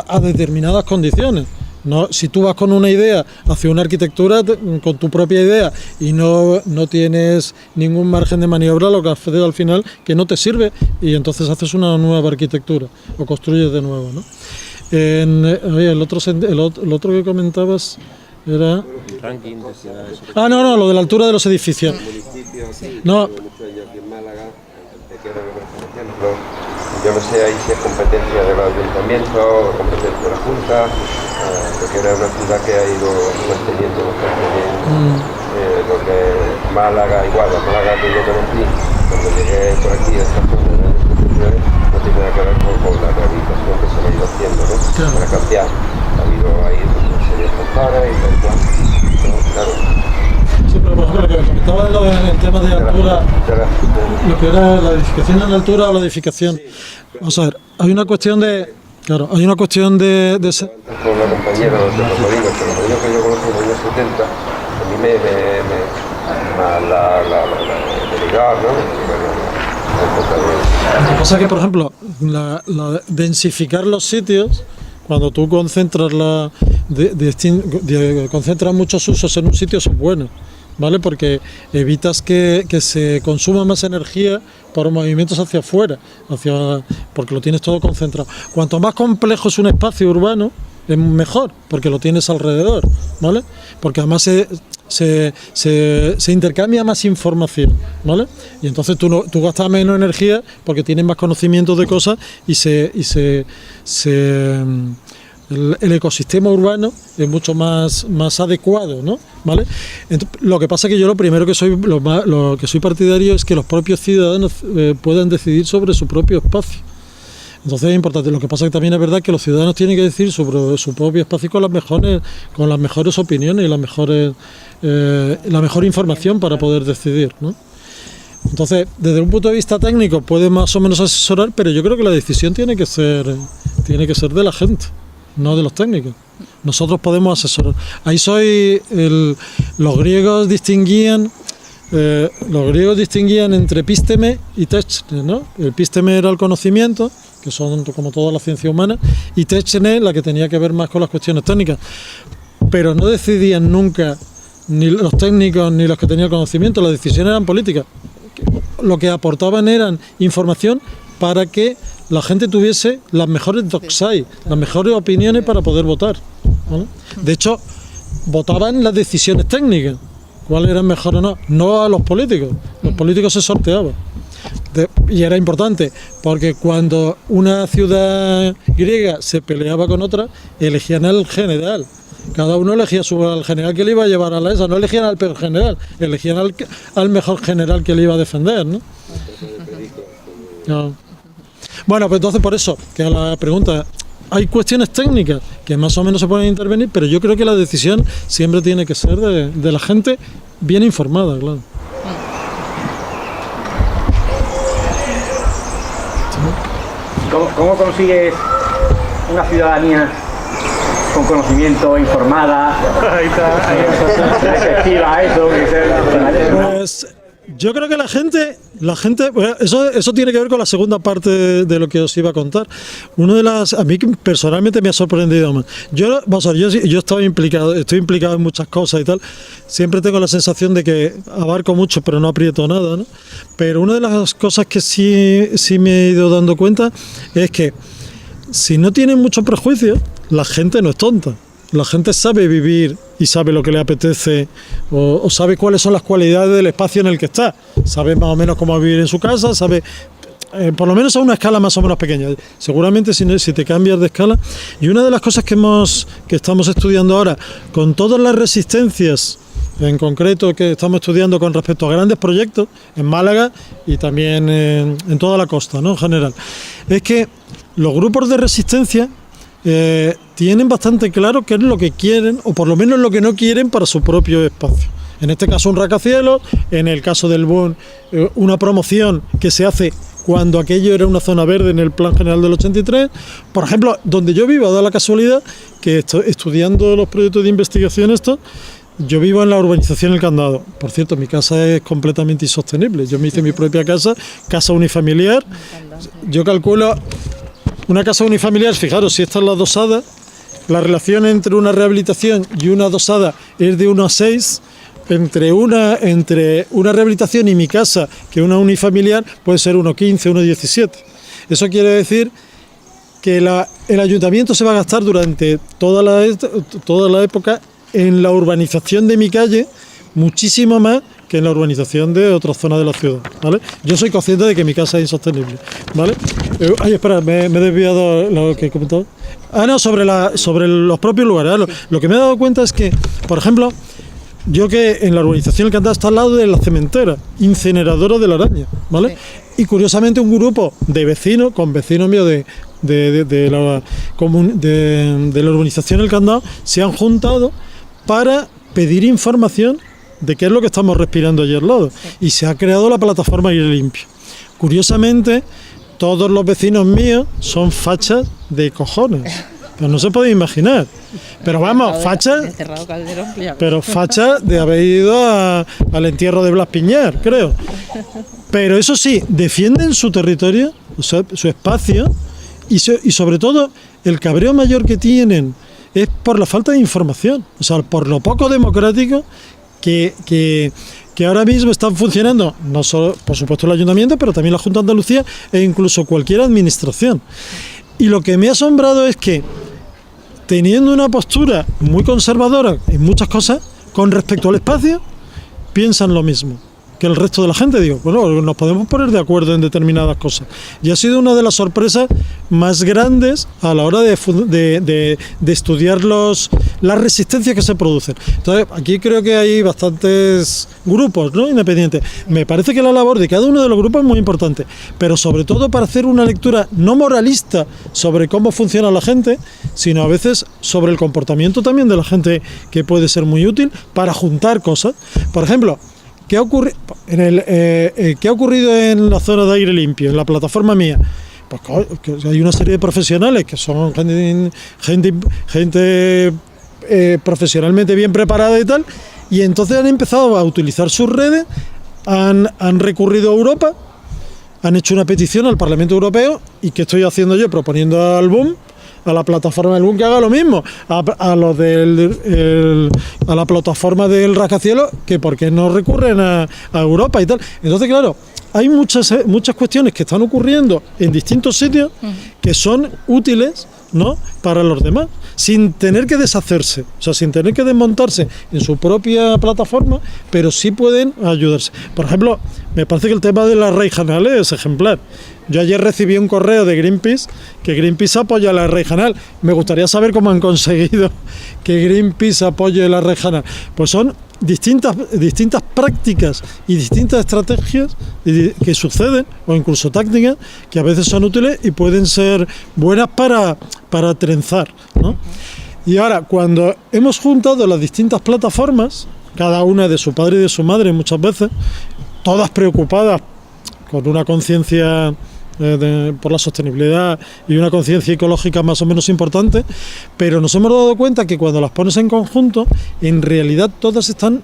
a determinadas condiciones. No, si tú vas con una idea hacia una arquitectura, con tu propia idea, y no tienes ningún margen de maniobra, lo que haces al final que no te sirve, y entonces haces una nueva arquitectura o construyes de nuevo, ¿no? El otro que comentabas era... Ranking de ciudades. No, lo de la altura de los edificios. nacido aquí, No. llevo muchos años aquí en Málaga, te quiero ver, por ejemplo, yo no sé ahí si es competencia del ayuntamiento o competencia de la Junta, porque era una ciudad que ha ido manteniendo bastante bien lo que es Málaga, igual, la Málaga que yo conocí, cuando llegué por aquí a esta zona de los 79, no tiene nada que ver con la rehabilitación que se ha ido haciendo, ¿no? Claro. Para cambiar, ha habido ahí una serie de factores y tal cual, ¿no? Claro. Sí, pero por ejemplo, lo que comentaba en el tema de altura, lo que era la edificación en altura o la edificación. Vamos a ver, hay una cuestión de... Claro, hay una cuestión de Con una compañera de los molinos, que los molinos que yo conocí en los años 70, a mí me ligar, ¿no? Lo que pasa es que, por ejemplo, la densificar los sitios, cuando tú concentras concentras muchos usos en un sitio, son buenos, ¿vale? Porque evitas que se consuma más energía por movimientos hacia afuera, porque lo tienes todo concentrado. Cuanto más complejo es un espacio urbano, es mejor, porque lo tienes alrededor, ¿vale? Porque además se intercambia más información, ¿vale? Y entonces tú gastas menos energía porque tienes más conocimiento de cosas y el ecosistema urbano es mucho más adecuado, ¿no? ¿Vale? Entonces, lo que pasa es que yo lo primero que soy partidario es que los propios ciudadanos puedan decidir sobre su propio espacio. Entonces es importante. Lo que pasa es que también es verdad que los ciudadanos tienen que decidir sobre su propio espacio con las mejores opiniones y la mejor información para poder decidir, ¿no? Entonces, desde un punto de vista técnico puede más o menos asesorar, pero yo creo que la decisión tiene que ser de la gente, no de los técnicos. Nosotros podemos asesorar. Ahí los griegos distinguían entre epísteme y téchne, ¿no? El epísteme era el conocimiento, que son como toda la ciencia humana, y téchne la que tenía que ver más con las cuestiones técnicas. Pero no decidían nunca ni los técnicos ni los que tenían conocimiento, las decisiones eran políticas. Lo que aportaban eran información para que la gente tuviese las mejores doxai, las mejores opiniones para poder votar, ¿vale? De hecho, votaban las decisiones técnicas, cuáles eran mejores o no a los políticos. Los políticos se sorteaban. Y era importante, porque cuando una ciudad griega se peleaba con otra, elegían al general. Cada uno elegía al general que le iba a llevar a la ESA, no elegían al peor general, elegían al mejor general que le iba a defender, ¿no? No. Bueno, pues entonces por eso, que a la pregunta, hay cuestiones técnicas que más o menos se pueden intervenir, pero yo creo que la decisión siempre tiene que ser de la gente bien informada, claro. ¿Cómo consigues una ciudadanía con conocimiento, informada, receptiva a eso? Pues yo creo que la gente, bueno, eso tiene que ver con la segunda parte de lo que os iba a contar. A mí personalmente me ha sorprendido más. Yo estoy implicado en muchas cosas y tal. Siempre tengo la sensación de que abarco mucho, pero no aprieto nada, ¿no? Pero una de las cosas que sí me he ido dando cuenta es que si no tienen mucho prejuicio, la gente no es tonta. La gente sabe vivir y sabe lo que le apetece o sabe cuáles son las cualidades del espacio en el que está. Sabe más o menos cómo vivir en su casa, sabe por lo menos a una escala más o menos pequeña. Seguramente si te cambias de escala. Y una de las cosas que estamos estudiando ahora, con todas las resistencias en concreto que estamos estudiando con respecto a grandes proyectos en Málaga y también en toda la costa, ¿no? En general, es que los grupos de resistencia tienen bastante claro qué es lo que quieren, o por lo menos lo que no quieren para su propio espacio. En este caso un rascacielos, en el caso del BON una promoción que se hace cuando aquello era una zona verde en el Plan General del 83. Por ejemplo, donde yo vivo, da la casualidad que estoy estudiando los proyectos de investigación yo vivo en la urbanización El Candado. Por cierto, mi casa es completamente insostenible. Yo me hice mi propia casa unifamiliar. Yo calculo una casa unifamiliar, fijaros, si esta es la adosada, la relación entre una rehabilitación y una adosada es de 1:6. Entre una rehabilitación y mi casa, que una unifamiliar, puede ser 1:15, 1:17. Eso quiere decir que el ayuntamiento se va a gastar durante toda la época en la urbanización de mi calle muchísimo más que en la urbanización de otras zonas de la ciudad, ¿vale? Yo soy consciente de que mi casa es insostenible, ¿vale? Espera, me he desviado lo que he comentado. No, sobre los propios lugares. Lo que me he dado cuenta es que, por ejemplo, yo que en la urbanización El Candal está al lado de la cementera, incineradora de La Araña, ¿vale? Sí. Y curiosamente un grupo de vecinos, con vecinos míos de la urbanización El Candal, se han juntado para pedir información de qué es lo que estamos respirando allí al lado. Sí. Y se ha creado la plataforma Aire Limpio. Curiosamente, todos los vecinos míos son fachas de cojones. Pero no se puede imaginar. Pero vamos, fachas. Pero fachas de haber ido al entierro de Blas Piñar, creo. Pero eso sí, defienden su territorio, su espacio, y sobre todo el cabreo mayor que tienen es por la falta de información. O sea, por lo poco democrático que ahora mismo están funcionando, no solo, por supuesto, el ayuntamiento, pero también la Junta de Andalucía e incluso cualquier administración. Y lo que me ha asombrado es que, teniendo una postura muy conservadora en muchas cosas, con respecto al espacio, piensan lo mismo que el resto de la gente. Digo, bueno, nos podemos poner de acuerdo en determinadas cosas. Y ha sido una de las sorpresas más grandes a la hora de estudiar las resistencias que se producen. Entonces, aquí creo que hay bastantes grupos, ¿no?, independientes. Me parece que la labor de cada uno de los grupos es muy importante, pero sobre todo para hacer una lectura no moralista sobre cómo funciona la gente, sino a veces sobre el comportamiento también de la gente, que puede ser muy útil para juntar cosas. Por ejemplo, ¿qué ha ocurrido en la zona de Aire Limpio, en la plataforma mía? Pues que hay una serie de profesionales que son gente profesionalmente bien preparada y tal, y entonces han empezado a utilizar sus redes, han recurrido a Europa, han hecho una petición al Parlamento Europeo. ¿Y qué estoy haciendo yo? Proponiendo al BOOM, a la plataforma del BOOM, que haga lo mismo, a la plataforma del rascacielos, que por qué no recurren a Europa y tal. Entonces, claro, hay muchas cuestiones que están ocurriendo en distintos sitios que son útiles, ¿no?, para los demás, sin tener que deshacerse, o sea, sin tener que desmontarse en su propia plataforma, pero sí pueden ayudarse. Por ejemplo, me parece que el tema de las regionales es ejemplar. Yo ayer recibí un correo de Greenpeace, que Greenpeace apoya la regional. Me gustaría saber cómo han conseguido que Greenpeace apoye la regional. Pues son distintas prácticas y distintas estrategias que suceden, o incluso tácticas, que a veces son útiles y pueden ser buenas para trenzar, ¿no? Y ahora, cuando hemos juntado las distintas plataformas, cada una de su padre y de su madre muchas veces, todas preocupadas con una conciencia por la sostenibilidad y una conciencia ecológica más o menos importante, pero nos hemos dado cuenta que cuando las pones en conjunto, en realidad todas están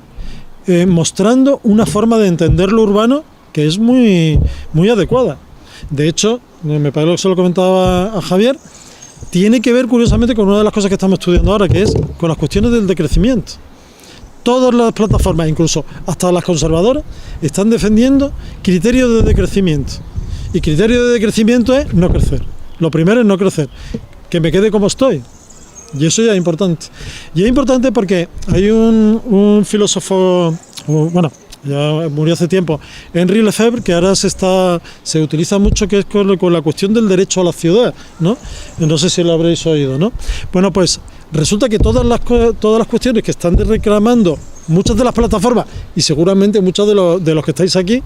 mostrando una forma de entender lo urbano que es muy, muy adecuada. De hecho, me parece que se lo comentaba a Javier, tiene que ver curiosamente con una de las cosas que estamos estudiando ahora, que es con las cuestiones del decrecimiento. Todas las plataformas, incluso hasta las conservadoras, están defendiendo criterios de decrecimiento. Y criterio de decrecimiento es no crecer. Lo primero es no crecer, que me quede como estoy. Y eso ya es importante. Y es importante porque hay un filósofo, bueno, ya murió hace tiempo, Henri Lefebvre, que ahora se utiliza mucho, que es con la cuestión del derecho a la ciudad, ¿no? No sé si lo habréis oído, ¿no? Bueno, pues resulta que todas las cuestiones que están reclamando muchas de las plataformas, y seguramente muchos de los que estáis aquí,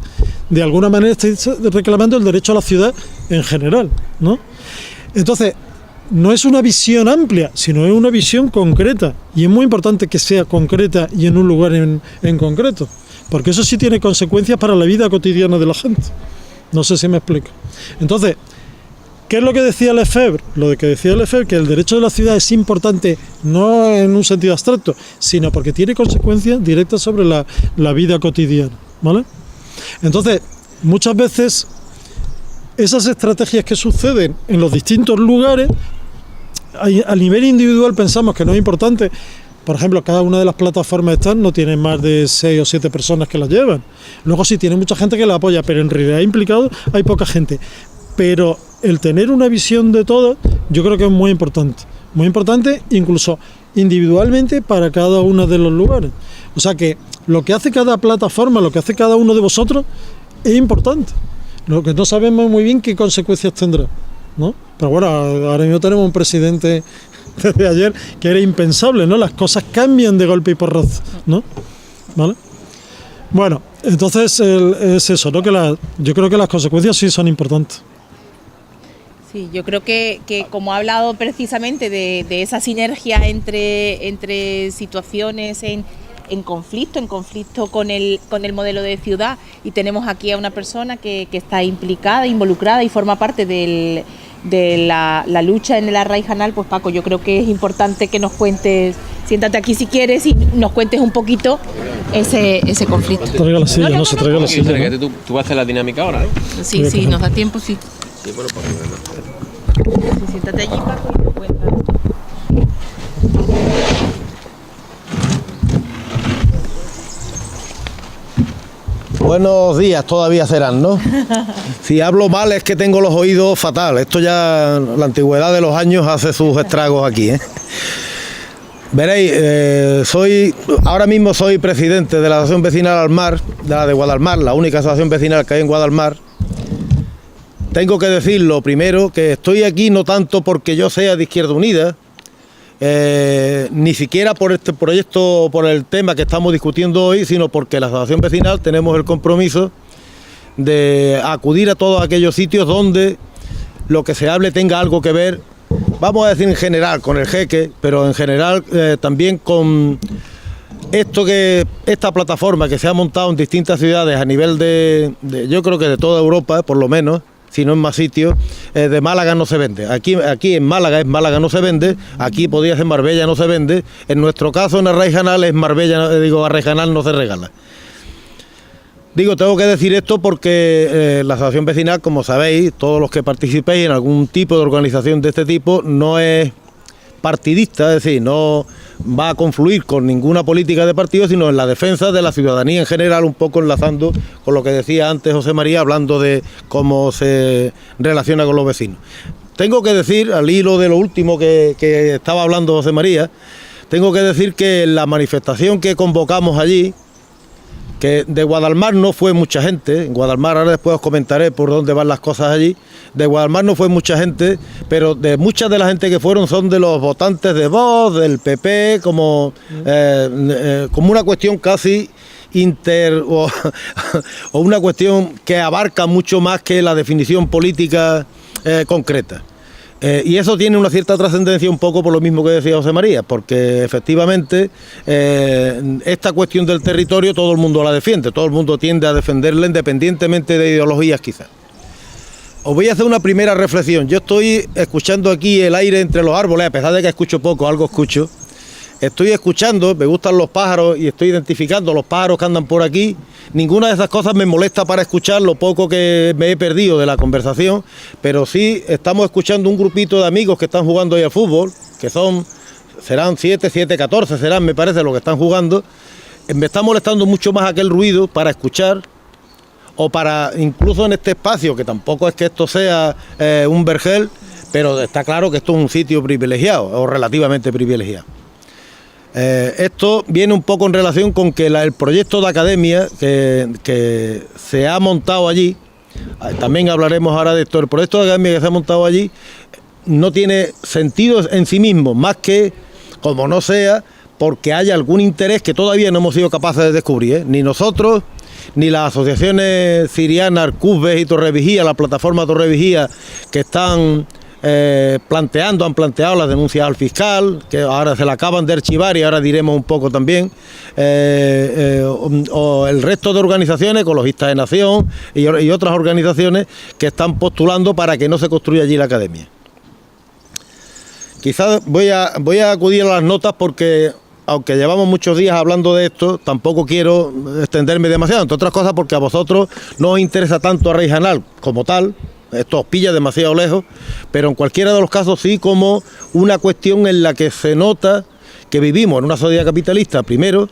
de alguna manera estáis reclamando el derecho a la ciudad en general, ¿no? Entonces, no es una visión amplia, sino es una visión concreta, y es muy importante que sea concreta y en un lugar en concreto, porque eso sí tiene consecuencias para la vida cotidiana de la gente. No sé si me explico. Entonces, ¿qué es lo que decía Lefebvre? Lo de que decía Lefebvre, que el derecho de la ciudad es importante no en un sentido abstracto, sino porque tiene consecuencias directas sobre la vida cotidiana, ¿vale? Entonces, muchas veces esas estrategias que suceden en los distintos lugares, a nivel individual pensamos que no es importante. Por ejemplo, cada una de las plataformas estas no tiene más de 6 o 7 personas que las llevan. Luego sí tiene mucha gente que la apoya, pero en realidad implicado hay poca gente. Pero el tener una visión de todo, yo creo que es muy importante. Muy importante, incluso individualmente para cada uno de los lugares. O sea que lo que hace cada plataforma, lo que hace cada uno de vosotros es importante. Lo que no sabemos muy bien qué consecuencias tendrá, ¿no? Pero bueno, ahora mismo tenemos un presidente desde ayer que era impensable, ¿no? Las cosas cambian de golpe y porrazo, ¿no? ¿Vale? Bueno, entonces es eso, ¿no? Yo creo que las consecuencias sí son importantes. Sí, yo creo que como ha hablado precisamente de esa sinergia entre situaciones en conflicto con el modelo de ciudad, y tenemos aquí a una persona que está implicada, involucrada y forma parte de la lucha en el Arraijanal, pues Paco, yo creo que es importante que nos cuentes, siéntate aquí si quieres y nos cuentes un poquito ese conflicto. Traiga la silla, no se traiga la silla. ¿No? Tú vas a hacer la dinámica ahora, ¿no? Sí, nos da tiempo, sí. Sí, bueno, pues Sí, siéntate allí, Paco, y nos cuentas. Buenos días, todavía serán, ¿no? Si hablo mal es que tengo los oídos fatal. Esto ya, la antigüedad de los años hace sus estragos aquí, ¿eh? Veréis, ahora mismo soy presidente de la Asociación Vecinal Almar, de la de Guadalmar, la única asociación vecinal que hay en Guadalmar. Tengo que decirlo primero, que estoy aquí no tanto porque yo sea de Izquierda Unida, ni siquiera por este proyecto, por el tema que estamos discutiendo hoy, sino porque la asociación vecinal tenemos el compromiso de acudir a todos aquellos sitios donde lo que se hable tenga algo que ver, vamos a decir en general con el jeque, pero en general también con esta plataforma que se ha montado en distintas ciudades a nivel de yo creo que de toda Europa, por lo menos, si no en más sitios, de Málaga no se vende. Aquí en Málaga no se vende, aquí podría ser Marbella no se vende, en nuestro caso en Arraijanal es Arraijanal no se regala. Tengo que decir esto porque la asociación vecinal, como sabéis, todos los que participéis en algún tipo de organización de este tipo, no es partidista, es decir, no va a confluir con ninguna política de partido, sino en la defensa de la ciudadanía en general, un poco enlazando con lo que decía antes José María, hablando de cómo se relaciona con los vecinos. Tengo que decir, al hilo de lo último que estaba hablando José María, tengo que decir que la manifestación que convocamos allí, que de Guadalmar no fue mucha gente, en Guadalmar ahora después os comentaré por dónde van las cosas allí, de Guadalmar no fue mucha gente, pero de mucha de la gente que fueron son de los votantes de Vox, del PP, como una cuestión casi o una cuestión que abarca mucho más que la definición política concreta. Y eso tiene una cierta trascendencia un poco por lo mismo que decía José María, porque efectivamente esta cuestión del territorio todo el mundo la defiende, todo el mundo tiende a defenderla independientemente de ideologías quizás. Os voy a hacer una primera reflexión. Yo estoy escuchando aquí el aire entre los árboles, a pesar de que escucho poco, algo escucho. Estoy escuchando, me gustan los pájaros y estoy identificando los pájaros que andan por aquí. Ninguna de esas cosas me molesta para escuchar lo poco que me he perdido de la conversación, pero sí estamos escuchando un grupito de amigos que están jugando ahí al fútbol, que serán 7, 14, serán, me parece, lo que están jugando. Me está molestando mucho más aquel ruido para escuchar, o para, incluso en este espacio, que tampoco es que esto sea un vergel, pero está claro que esto es un sitio privilegiado, o relativamente privilegiado. Esto viene un poco en relación con que el proyecto de academia que se ha montado allí, también hablaremos ahora de esto, el proyecto de academia que se ha montado allí no tiene sentido en sí mismo, más que, como no sea, porque haya algún interés que todavía no hemos sido capaces de descubrir, ni nosotros, ni las asociaciones sirianas, Arcubes y Torrevigía, la plataforma Torrevigía, que están han planteado las denuncias al fiscal, que ahora se la acaban de archivar y ahora diremos un poco también, o el resto de organizaciones, Ecologistas de Nación y otras organizaciones que están postulando para que no se construya allí la academia. Quizás voy a acudir a las notas porque, aunque llevamos muchos días hablando de esto, tampoco quiero extenderme demasiado, entre otras cosas porque a vosotros no os interesa tanto Arraijanal como tal. Esto os pilla demasiado lejos, pero en cualquiera de los casos sí como una cuestión en la que se nota que vivimos en una sociedad capitalista, primero,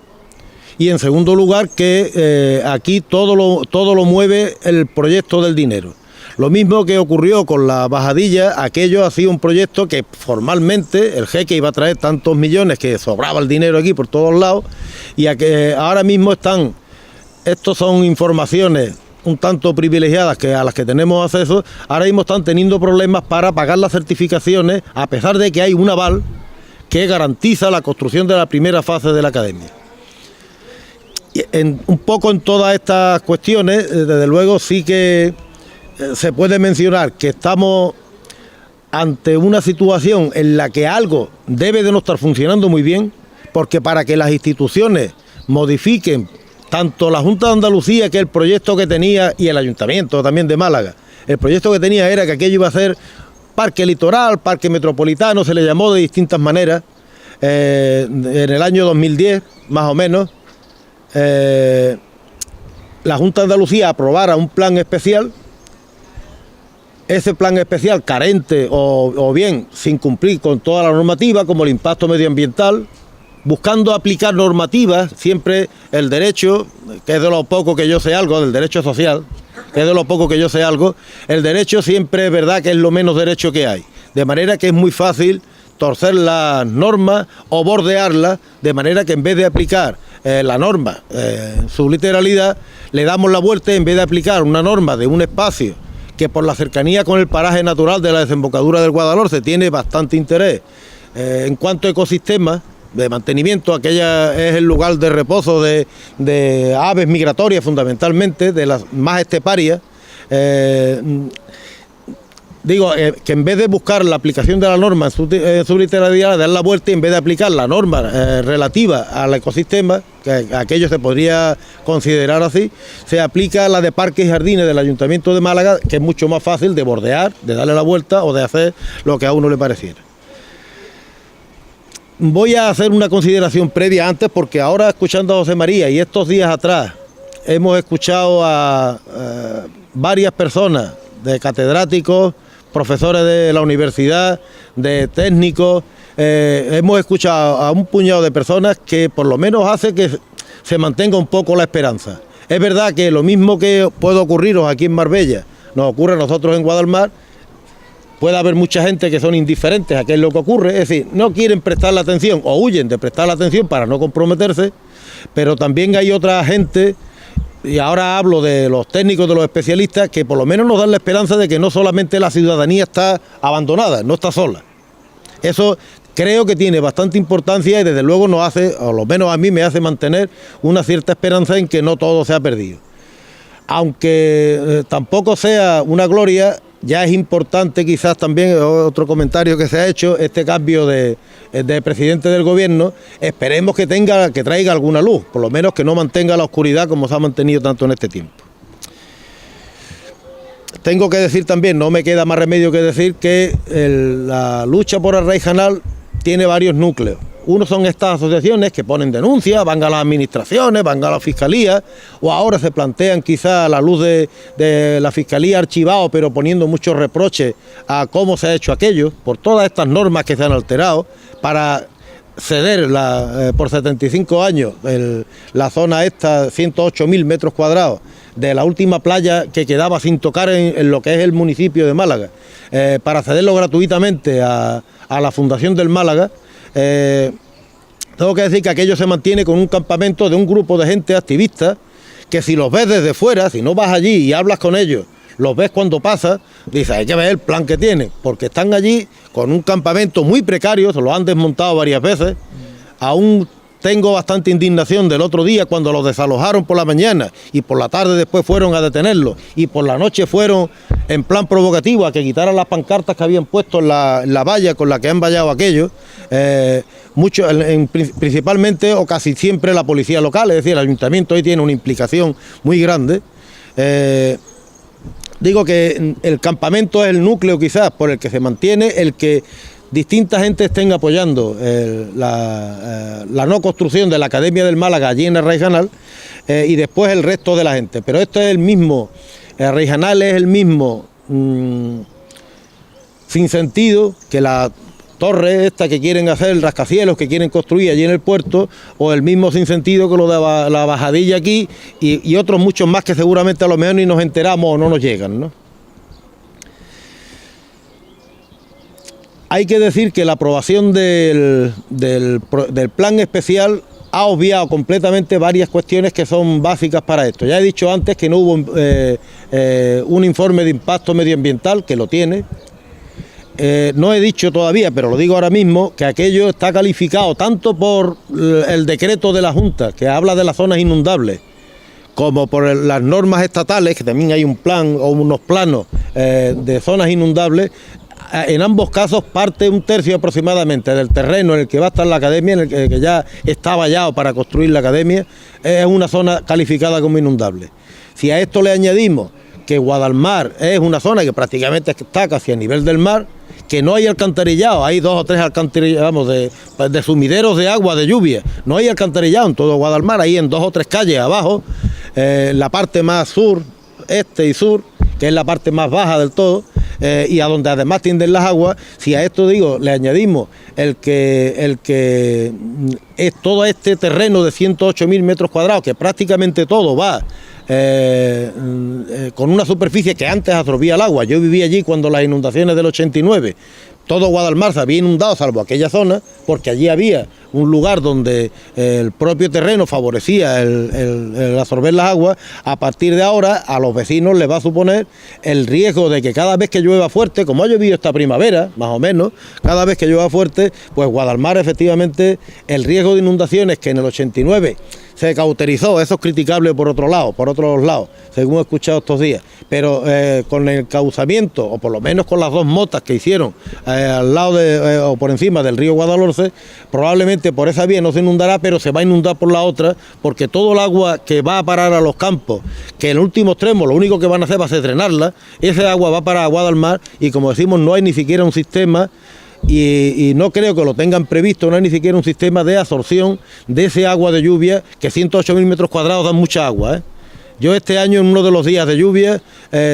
y en segundo lugar que aquí todo lo mueve el proyecto del dinero. Lo mismo que ocurrió con la bajadilla, aquello ha sido un proyecto que formalmente el jeque iba a traer tantos millones que sobraba el dinero aquí por todos lados, y ahora mismo estos son informaciones un tanto privilegiadas a las que tenemos acceso, ahora mismo están teniendo problemas para pagar las certificaciones, a pesar de que hay un aval que garantiza la construcción de la primera fase de la academia. Un poco en todas estas cuestiones, desde luego sí que se puede mencionar que estamos ante una situación en la que algo debe de no estar funcionando muy bien, porque para que las instituciones modifiquen, tanto la Junta de Andalucía, que el proyecto que tenía, y el Ayuntamiento también de Málaga, el proyecto que tenía era que aquello iba a ser parque litoral, parque metropolitano, se le llamó de distintas maneras, en el año 2010, más o menos, la Junta de Andalucía aprobara un plan especial. Ese plan especial carente o bien sin cumplir con toda la normativa, como el impacto medioambiental, buscando aplicar normativas, siempre el derecho, que es de lo poco que yo sé algo, del derecho social, que es de lo poco que yo sé algo, el derecho siempre es verdad que es lo menos derecho que hay, de manera que es muy fácil torcer las normas o bordearlas, de manera que en vez de aplicar la norma en su literalidad, le damos la vuelta, en vez de aplicar una norma de un espacio que por la cercanía con el paraje natural de la desembocadura del Guadalhorce tiene bastante interés en cuanto a ecosistemas de mantenimiento. Aquella es el lugar de reposo de aves migratorias, fundamentalmente de las más esteparias. Que en vez de buscar la aplicación de la norma en su literalidad, dar la vuelta, y en vez de aplicar la norma relativa al ecosistema, que aquello se podría considerar así, se aplica la de parques y jardines del Ayuntamiento de Málaga, que es mucho más fácil de bordear, de darle la vuelta o de hacer lo que a uno le pareciera. Voy a hacer una consideración previa antes, porque ahora, escuchando a José María, y estos días atrás hemos escuchado a varias personas, de catedráticos, profesores de la universidad, de técnicos, hemos escuchado a un puñado de personas que por lo menos hace que se mantenga un poco la esperanza. Es verdad que lo mismo que puede ocurriros aquí en Marbella, nos ocurre a nosotros en Guadalmar. Puede haber mucha gente que son indiferentes a qué es lo que ocurre, es decir, no quieren prestar la atención o huyen de prestar la atención para no comprometerse, pero también hay otra gente, y ahora hablo de los técnicos, de los especialistas, que por lo menos nos dan la esperanza de que no solamente la ciudadanía está abandonada, no está sola. Eso creo que tiene bastante importancia y desde luego nos hace, o lo menos a mí me hace mantener una cierta esperanza en que no todo se ha perdido. Aunque tampoco sea una gloria, ya es importante quizás también, otro comentario que se ha hecho, este cambio de presidente del gobierno, esperemos que traiga alguna luz, por lo menos que no mantenga la oscuridad como se ha mantenido tanto en este tiempo. Tengo que decir también, no me queda más remedio que decir que la lucha por el Arraijanal tiene varios núcleos. Uno son estas asociaciones que ponen denuncias, van a las administraciones, van a la fiscalía, o ahora se plantean quizá a la luz de la fiscalía archivado, pero poniendo muchos reproches a cómo se ha hecho aquello, por todas estas normas que se han alterado, para ceder por 75 años la zona esta, 108.000 metros cuadrados, de la última playa que quedaba sin tocar en lo que es el municipio de Málaga, para cederlo gratuitamente a la Fundación del Málaga. Tengo que decir que aquello se mantiene con un campamento de un grupo de gente activista que si los ves desde fuera, si no vas allí y hablas con ellos, los ves cuando pasa, dices, hay que ver el plan que tienen, porque están allí con un campamento muy precario, se lo han desmontado varias veces. Aún tengo bastante indignación del otro día cuando los desalojaron por la mañana y por la tarde después fueron a detenerlos y por la noche fueron en plan provocativo a que quitaran las pancartas que habían puesto en la valla con la que han vallado aquello. Principalmente o casi siempre la policía local, es decir, el ayuntamiento hoy tiene una implicación muy grande. Digo que el campamento es el núcleo quizás por el que se mantiene, el que distinta gente estén apoyando la no construcción de la Academia del Málaga allí en Arraijanal, y después el resto de la gente. Pero esto es el mismo, Arraijanal es el mismo sin sentido que la torre esta que quieren hacer, el rascacielos que quieren construir allí en el puerto, o el mismo sinsentido que lo de la bajadilla aquí y otros muchos más que seguramente a lo mejor ni nos enteramos o no nos llegan, ¿no? Hay que decir que la aprobación del plan especial ha obviado completamente varias cuestiones que son básicas para esto. Ya he dicho antes que no hubo un informe de impacto medioambiental, que lo tiene. No he dicho todavía, pero lo digo ahora mismo, que aquello está calificado tanto por el decreto de la Junta, que habla de las zonas inundables, como por las normas estatales, que también hay un plan o unos planos de zonas inundables. En ambos casos parte un tercio aproximadamente del terreno en el que va a estar la academia, en el que ya está vallado para construir la academia, es una zona calificada como inundable. Si a esto le añadimos que Guadalmar es una zona que prácticamente está casi a nivel del mar, que no hay alcantarillado, hay 2 o 3 alcantarillados, vamos, de sumideros de agua, de lluvia, no hay alcantarillado en todo Guadalmar, ahí en 2 o 3 calles abajo, la parte más sur, este y sur, que es la parte más baja del todo, y a donde además tienden las aguas. Si a esto digo le añadimos el que es todo este terreno de 108.000 metros cuadrados, que prácticamente todo va con una superficie que antes absorbía el agua. Yo viví allí cuando las inundaciones del 89, todo Guadalmar se había inundado salvo aquella zona, porque allí había un lugar donde el propio terreno favorecía el absorber las aguas. A partir de ahora a los vecinos les va a suponer el riesgo de que cada vez que llueva fuerte, como ha llovido esta primavera, más o menos, cada vez que llueva fuerte, pues Guadalmar efectivamente el riesgo de inundaciones que en el 89 se cauterizó, eso es criticable por otros lados, según he escuchado estos días, pero con el cauzamiento, o por lo menos con las 2 motas que hicieron al lado o por encima del río Guadalhorce, probablemente por esa vía no se inundará, pero se va a inundar por la otra, porque todo el agua que va a parar a los campos, que en el último extremo lo único que van a hacer va a ser drenarla, ese agua va para Guadalmar, y como decimos, no hay ni siquiera un sistema. Y no creo que lo tengan previsto, no hay ni siquiera un sistema de absorción de ese agua de lluvia, que 108.000 metros cuadrados dan mucha agua, ¿eh? Yo este año, en uno de los días de lluvia,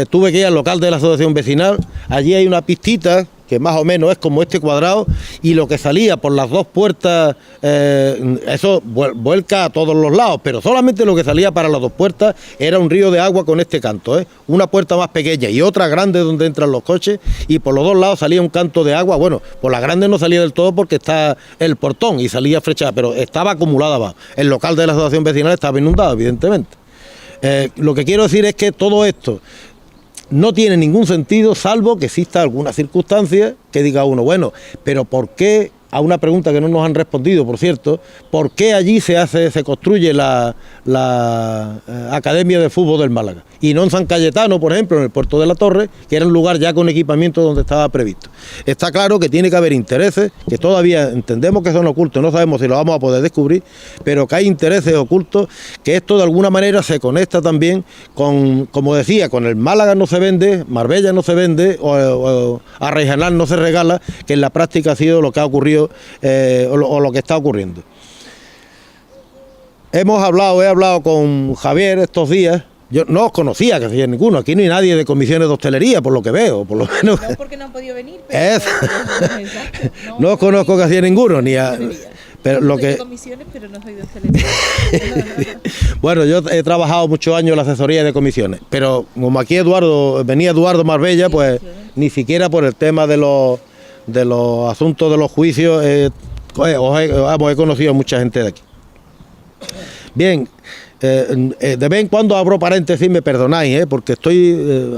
tuve que ir al local de la asociación vecinal. Allí hay una pistita que más o menos es como este cuadrado, y lo que salía por las 2 puertas, eso vuelca a todos los lados, pero solamente lo que salía para las 2 puertas era un río de agua con este canto, una puerta más pequeña y otra grande donde entran los coches, y por los 2 lados salía un canto de agua. Bueno, por la grande no salía del todo porque está el portón y salía flechada, pero estaba acumulada abajo. El local de la asociación vecinal estaba inundado, evidentemente. Lo que quiero decir es que todo esto no tiene ningún sentido, salvo que exista alguna circunstancia que diga uno, bueno, pero ¿por qué? A una pregunta que no nos han respondido, por cierto, ¿por qué allí se construye la Academia de Fútbol del Málaga? Y no en San Cayetano, por ejemplo, en el Puerto de la Torre, que era un lugar ya con equipamiento donde estaba previsto. Está claro que tiene que haber intereses, que todavía entendemos que son ocultos, no sabemos si lo vamos a poder descubrir, pero que hay intereses ocultos, que esto de alguna manera se conecta también con, como decía, con el Málaga no se vende, Marbella no se vende, o Arraijanal no se regala, que en la práctica ha sido lo que ha ocurrido, o lo que está ocurriendo. He hablado con Javier estos días. Yo no os conocía casi ninguno, aquí no hay nadie de comisiones de hostelería, por lo que veo, por lo menos. No porque no han podido venir, pero no os conozco casi a ninguno, ni a... Pero lo soy que... de comisiones, pero no soy de hostelería. Bueno, yo he trabajado muchos años en la asesoría de comisiones, pero como aquí venía Eduardo Marbella, pues ni siquiera por el tema de los asuntos de los juicios he conocido a mucha gente de aquí. Bien, de vez en cuando abro paréntesis, me perdonáis, porque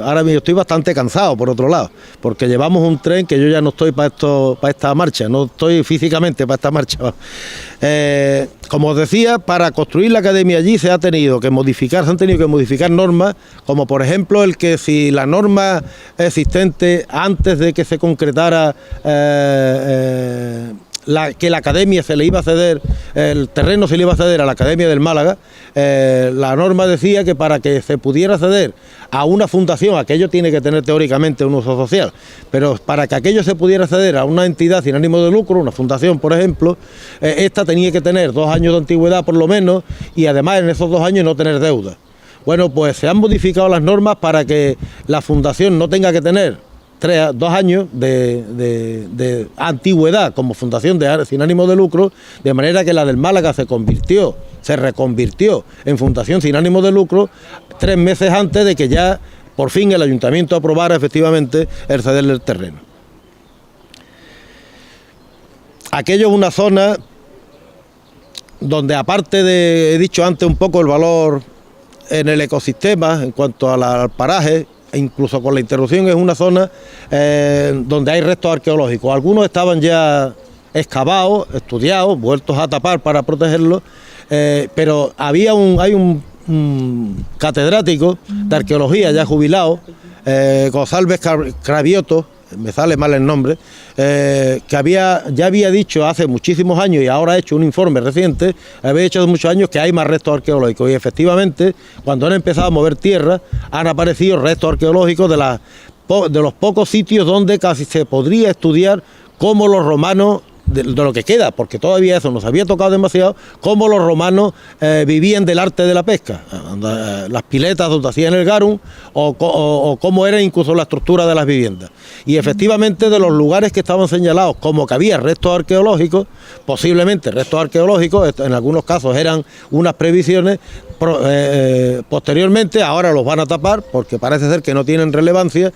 ahora mismo estoy bastante cansado, por otro lado, porque llevamos un tren que yo ya no estoy para esta marcha, no estoy físicamente para esta marcha. Como os decía, para construir la academia allí se han tenido que modificar normas, como por ejemplo el que si la norma existente antes de que se concretara que la academia se le iba a ceder, el terreno se le iba a ceder a la Academia del Málaga, la norma decía que para que se pudiera ceder a una fundación, aquello tiene que tener teóricamente un uso social, pero para que aquello se pudiera ceder a una entidad sin ánimo de lucro, una fundación por ejemplo, esta tenía que tener 2 años de antigüedad por lo menos, y además en esos 2 años no tener deuda. Bueno, pues se han modificado las normas para que la fundación no tenga que tener 2 años de antigüedad como fundación sin ánimo de lucro, de manera que la del Málaga se reconvirtió en fundación sin ánimo de lucro 3 meses antes de que ya por fin el ayuntamiento aprobara efectivamente el cederle el terreno. aquello es una zona donde, aparte de, he dicho antes un poco el valor en el ecosistema en cuanto al paraje, e incluso con la interrupción, es una zona donde hay restos arqueológicos. Algunos estaban ya excavados, estudiados, vueltos a tapar para protegerlos, pero hay un catedrático de arqueología ya jubilado, González Cravioto, me sale mal el nombre, que ya había dicho hace muchísimos años, y ahora ha hecho un informe reciente, había hecho hace muchos años que hay más restos arqueológicos, y efectivamente cuando han empezado a mover tierra han aparecido restos arqueológicos de los pocos sitios donde casi se podría estudiar cómo los romanos, de lo que queda, porque todavía eso nos había tocado demasiado, cómo los romanos vivían del arte de la pesca, las piletas donde hacían el garum, o cómo era incluso la estructura de las viviendas. Y efectivamente, de los lugares que estaban señalados como que había restos arqueológicos, posiblemente restos arqueológicos, en algunos casos eran unas previsiones, posteriormente, ahora los van a tapar porque parece ser que no tienen relevancia,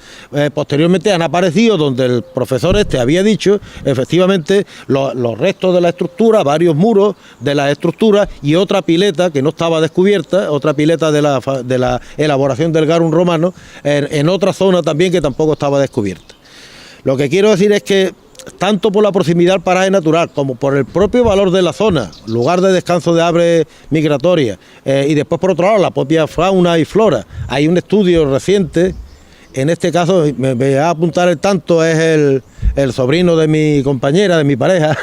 posteriormente han aparecido donde el profesor había dicho, efectivamente, los restos de la estructura, varios muros de la estructura y otra pileta que no estaba descubierta, otra pileta de la elaboración del garum romano, en otra zona también que tampoco estaba descubierta. Lo que quiero decir es que tanto por la proximidad al paraje natural como por el propio valor de la zona, lugar de descanso de aves migratorias, y después por otro lado la propia fauna y flora. Hay un estudio reciente, en este caso me voy a apuntar el tanto, es el sobrino de mi compañera, de mi pareja,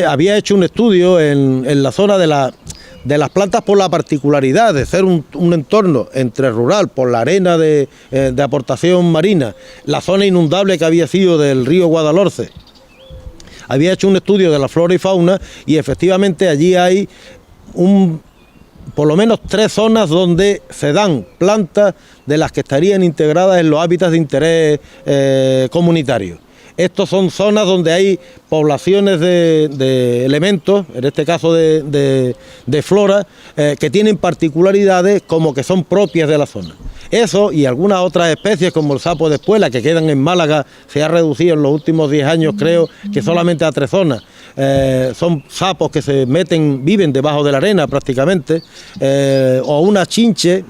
había hecho un estudio en la zona de las plantas por la particularidad de ser un entorno entre rural, por la arena de aportación marina, la zona inundable que había sido del río Guadalhorce. Había hecho un estudio de la flora y fauna y efectivamente allí hay por lo menos 3 zonas donde se dan plantas de las que estarían integradas en los hábitats de interés comunitario. Estos son zonas donde hay poblaciones de elementos, en este caso de flora, que tienen particularidades como que son propias de la zona. Eso y algunas otras especies como el sapo de espuela que quedan en Málaga, se ha reducido en los últimos 10 años, creo que solamente a 3 zonas. Son sapos que viven debajo de la arena prácticamente, o una chinche,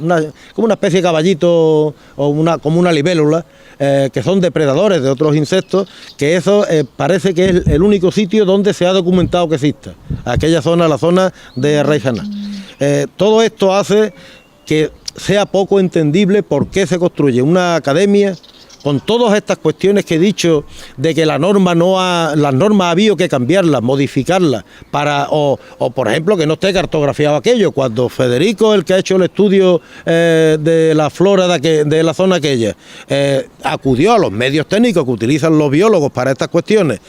como una especie de caballito o como una libélula, que son depredadores de otros insectos, que eso parece que es el único sitio donde se ha documentado que exista, aquella zona, la zona de Raijana. Todo esto hace que sea poco entendible por qué se construye una academia con todas estas cuestiones que he dicho, de que las normas ha habido que cambiarlas, modificarlas, o por ejemplo que no esté cartografiado aquello, cuando Federico, el que ha hecho el estudio de la flora de la zona aquella, acudió a los medios técnicos que utilizan los biólogos para estas cuestiones,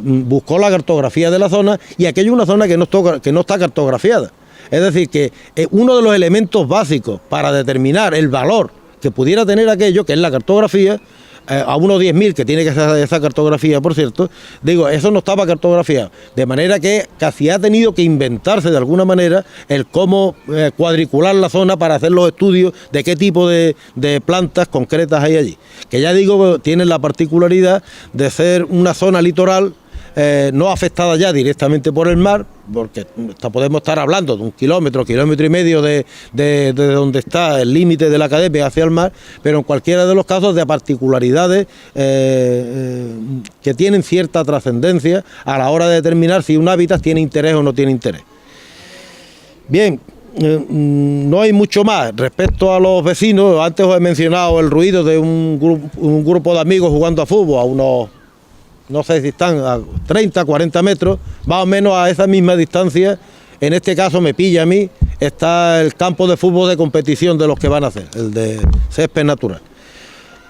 buscó la cartografía de la zona, y aquello es una zona que no está cartografiada. Es decir, que uno de los elementos básicos para determinar el valor que pudiera tener aquello, que es la cartografía, a unos 10.000 que tiene que ser esa cartografía, por cierto, digo, eso no estaba cartografiado, de manera que casi ha tenido que inventarse de alguna manera el cómo cuadricular la zona para hacer los estudios de qué tipo de plantas concretas hay allí, que ya digo, tienen la particularidad de ser una zona litoral, no afectada ya directamente por el mar, porque podemos estar hablando de 1 kilómetro, 1,5 kilómetros de donde está el límite de la academia hacia el mar, pero en cualquiera de los casos de particularidades que tienen cierta trascendencia a la hora de determinar si un hábitat tiene interés o no tiene interés. Bien, no hay mucho más respecto a los vecinos. Antes os he mencionado el ruido de un grupo de amigos jugando a fútbol a unos, no sé si están a 30, 40 metros, más o menos a esa misma distancia. En este caso me pilla a mí, está el campo de fútbol de competición de los que van a hacer, el de césped natural.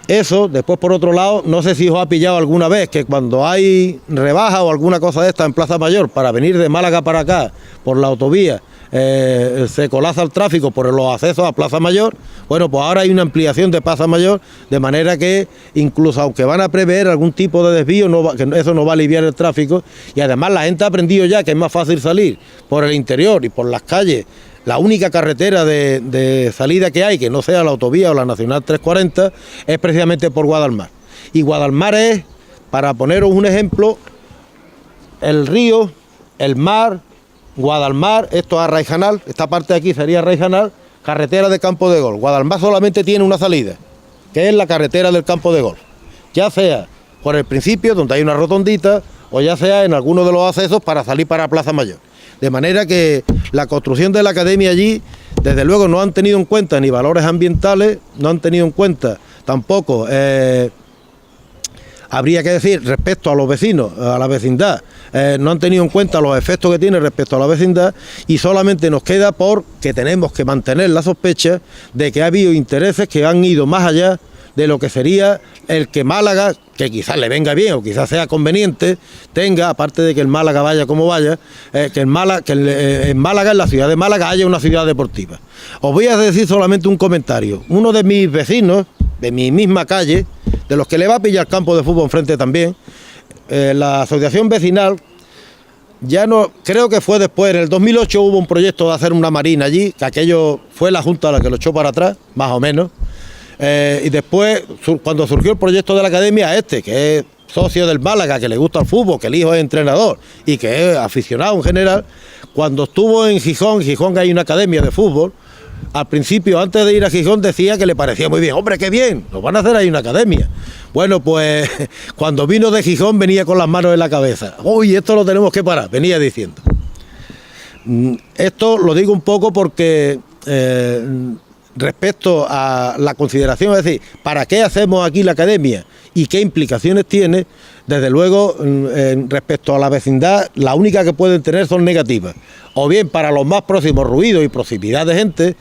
Eso, después por otro lado, no sé si os ha pillado alguna vez que cuando hay rebaja o alguna cosa de esta en Plaza Mayor, para venir de Málaga para acá, por la autovía, se colapsa el tráfico por los accesos a Plaza Mayor. Bueno, pues ahora hay una ampliación de Plaza Mayor, de manera que incluso aunque van a prever algún tipo de desvío, eso no va a aliviar el tráfico, y además la gente ha aprendido ya que es más fácil salir por el interior y por las calles. La única carretera de salida que hay, que no sea la autovía o la Nacional 340, es precisamente por Guadalmar. Y Guadalmar es, para poneros un ejemplo, el río, el mar, Guadalmar, esto es Arraijanal, esta parte de aquí sería Arraijanal, carretera de Campo de Golf. Guadalmar solamente tiene una salida, que es la carretera del Campo de Golf, ya sea por el principio, donde hay una rotondita, o ya sea en alguno de los accesos para salir para Plaza Mayor. De manera que la construcción de la academia allí, desde luego no han tenido en cuenta ni valores ambientales, no han tenido en cuenta tampoco, habría que decir, respecto a los vecinos, a la vecindad, no han tenido en cuenta los efectos que tiene respecto a la vecindad, y solamente nos queda porque tenemos que mantener la sospecha de que ha habido intereses que han ido más allá de lo que sería el que Málaga, que quizás le venga bien o quizás sea conveniente, tenga, aparte de que el Málaga vaya como vaya, en Málaga, en la ciudad de Málaga, haya una ciudad deportiva. Os voy a decir solamente un comentario. Uno de mis vecinos, de mi misma calle, de los que le va a pillar campo de fútbol enfrente también, la asociación vecinal, ya no, creo que fue después, en el 2008 hubo un proyecto de hacer una marina allí, que aquello fue la Junta la que lo echó para atrás, más o menos. Y después, cuando surgió el proyecto de la academia, que es socio del Málaga, que le gusta el fútbol, que el hijo es entrenador y que es aficionado en general, cuando estuvo en Gijón que hay una academia de fútbol, al principio, antes de ir a Gijón, decía que le parecía muy bien. ¡Hombre, qué bien! Nos van a hacer ahí una academia. Bueno, pues cuando vino de Gijón venía con las manos en la cabeza. ¡Uy, esto lo tenemos que parar! Venía diciendo. Esto lo digo un poco porque respecto a la consideración, es decir, ¿para qué hacemos aquí la academia y qué implicaciones tiene? Desde luego, respecto a la vecindad, la única que pueden tener son negativas. O bien para los más próximos, ruidos y proximidad de gente.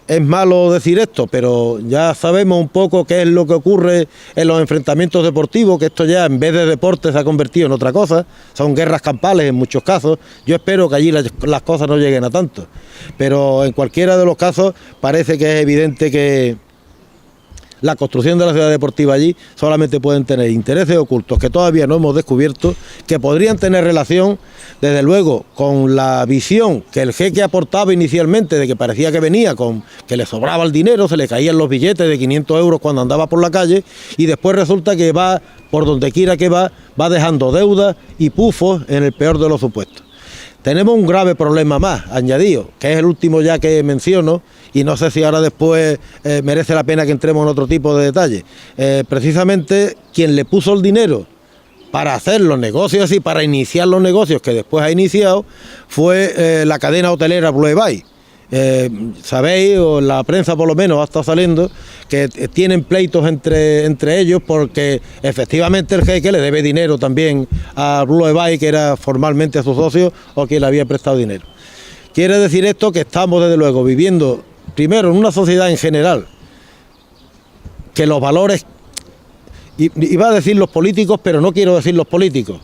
Es malo decir esto, pero ya sabemos un poco qué es lo que ocurre en los enfrentamientos deportivos, que esto ya en vez de deporte se ha convertido en otra cosa. Son guerras campales en muchos casos. Yo espero que allí las cosas no lleguen a tanto. Pero en cualquiera de los casos parece que es evidente que la construcción de la ciudad deportiva allí solamente pueden tener intereses ocultos que todavía no hemos descubierto, que podrían tener relación, desde luego, con la visión que el jeque aportaba inicialmente, de que parecía que venía con que le sobraba el dinero, se le caían los billetes de 500 euros cuando andaba por la calle, y después resulta que va, por donde quiera que va dejando deudas y pufos en el peor de los supuestos. Tenemos un grave problema más añadido, que es el último ya que menciono, y no sé si ahora después merece la pena que entremos en otro tipo de detalles. Precisamente quien le puso el dinero para hacer los negocios y para iniciar los negocios que después ha iniciado fue la cadena hotelera Blue Bay. Sabéis, o la prensa por lo menos ha estado saliendo, que tienen pleitos entre ellos porque efectivamente el jeque le debe dinero también a Blue Bay, que era formalmente su socio o quien le había prestado dinero. Quiere decir esto que estamos desde luego viviendo primero en una sociedad en general que los valores, iba a decir los políticos, pero no quiero decir los políticos,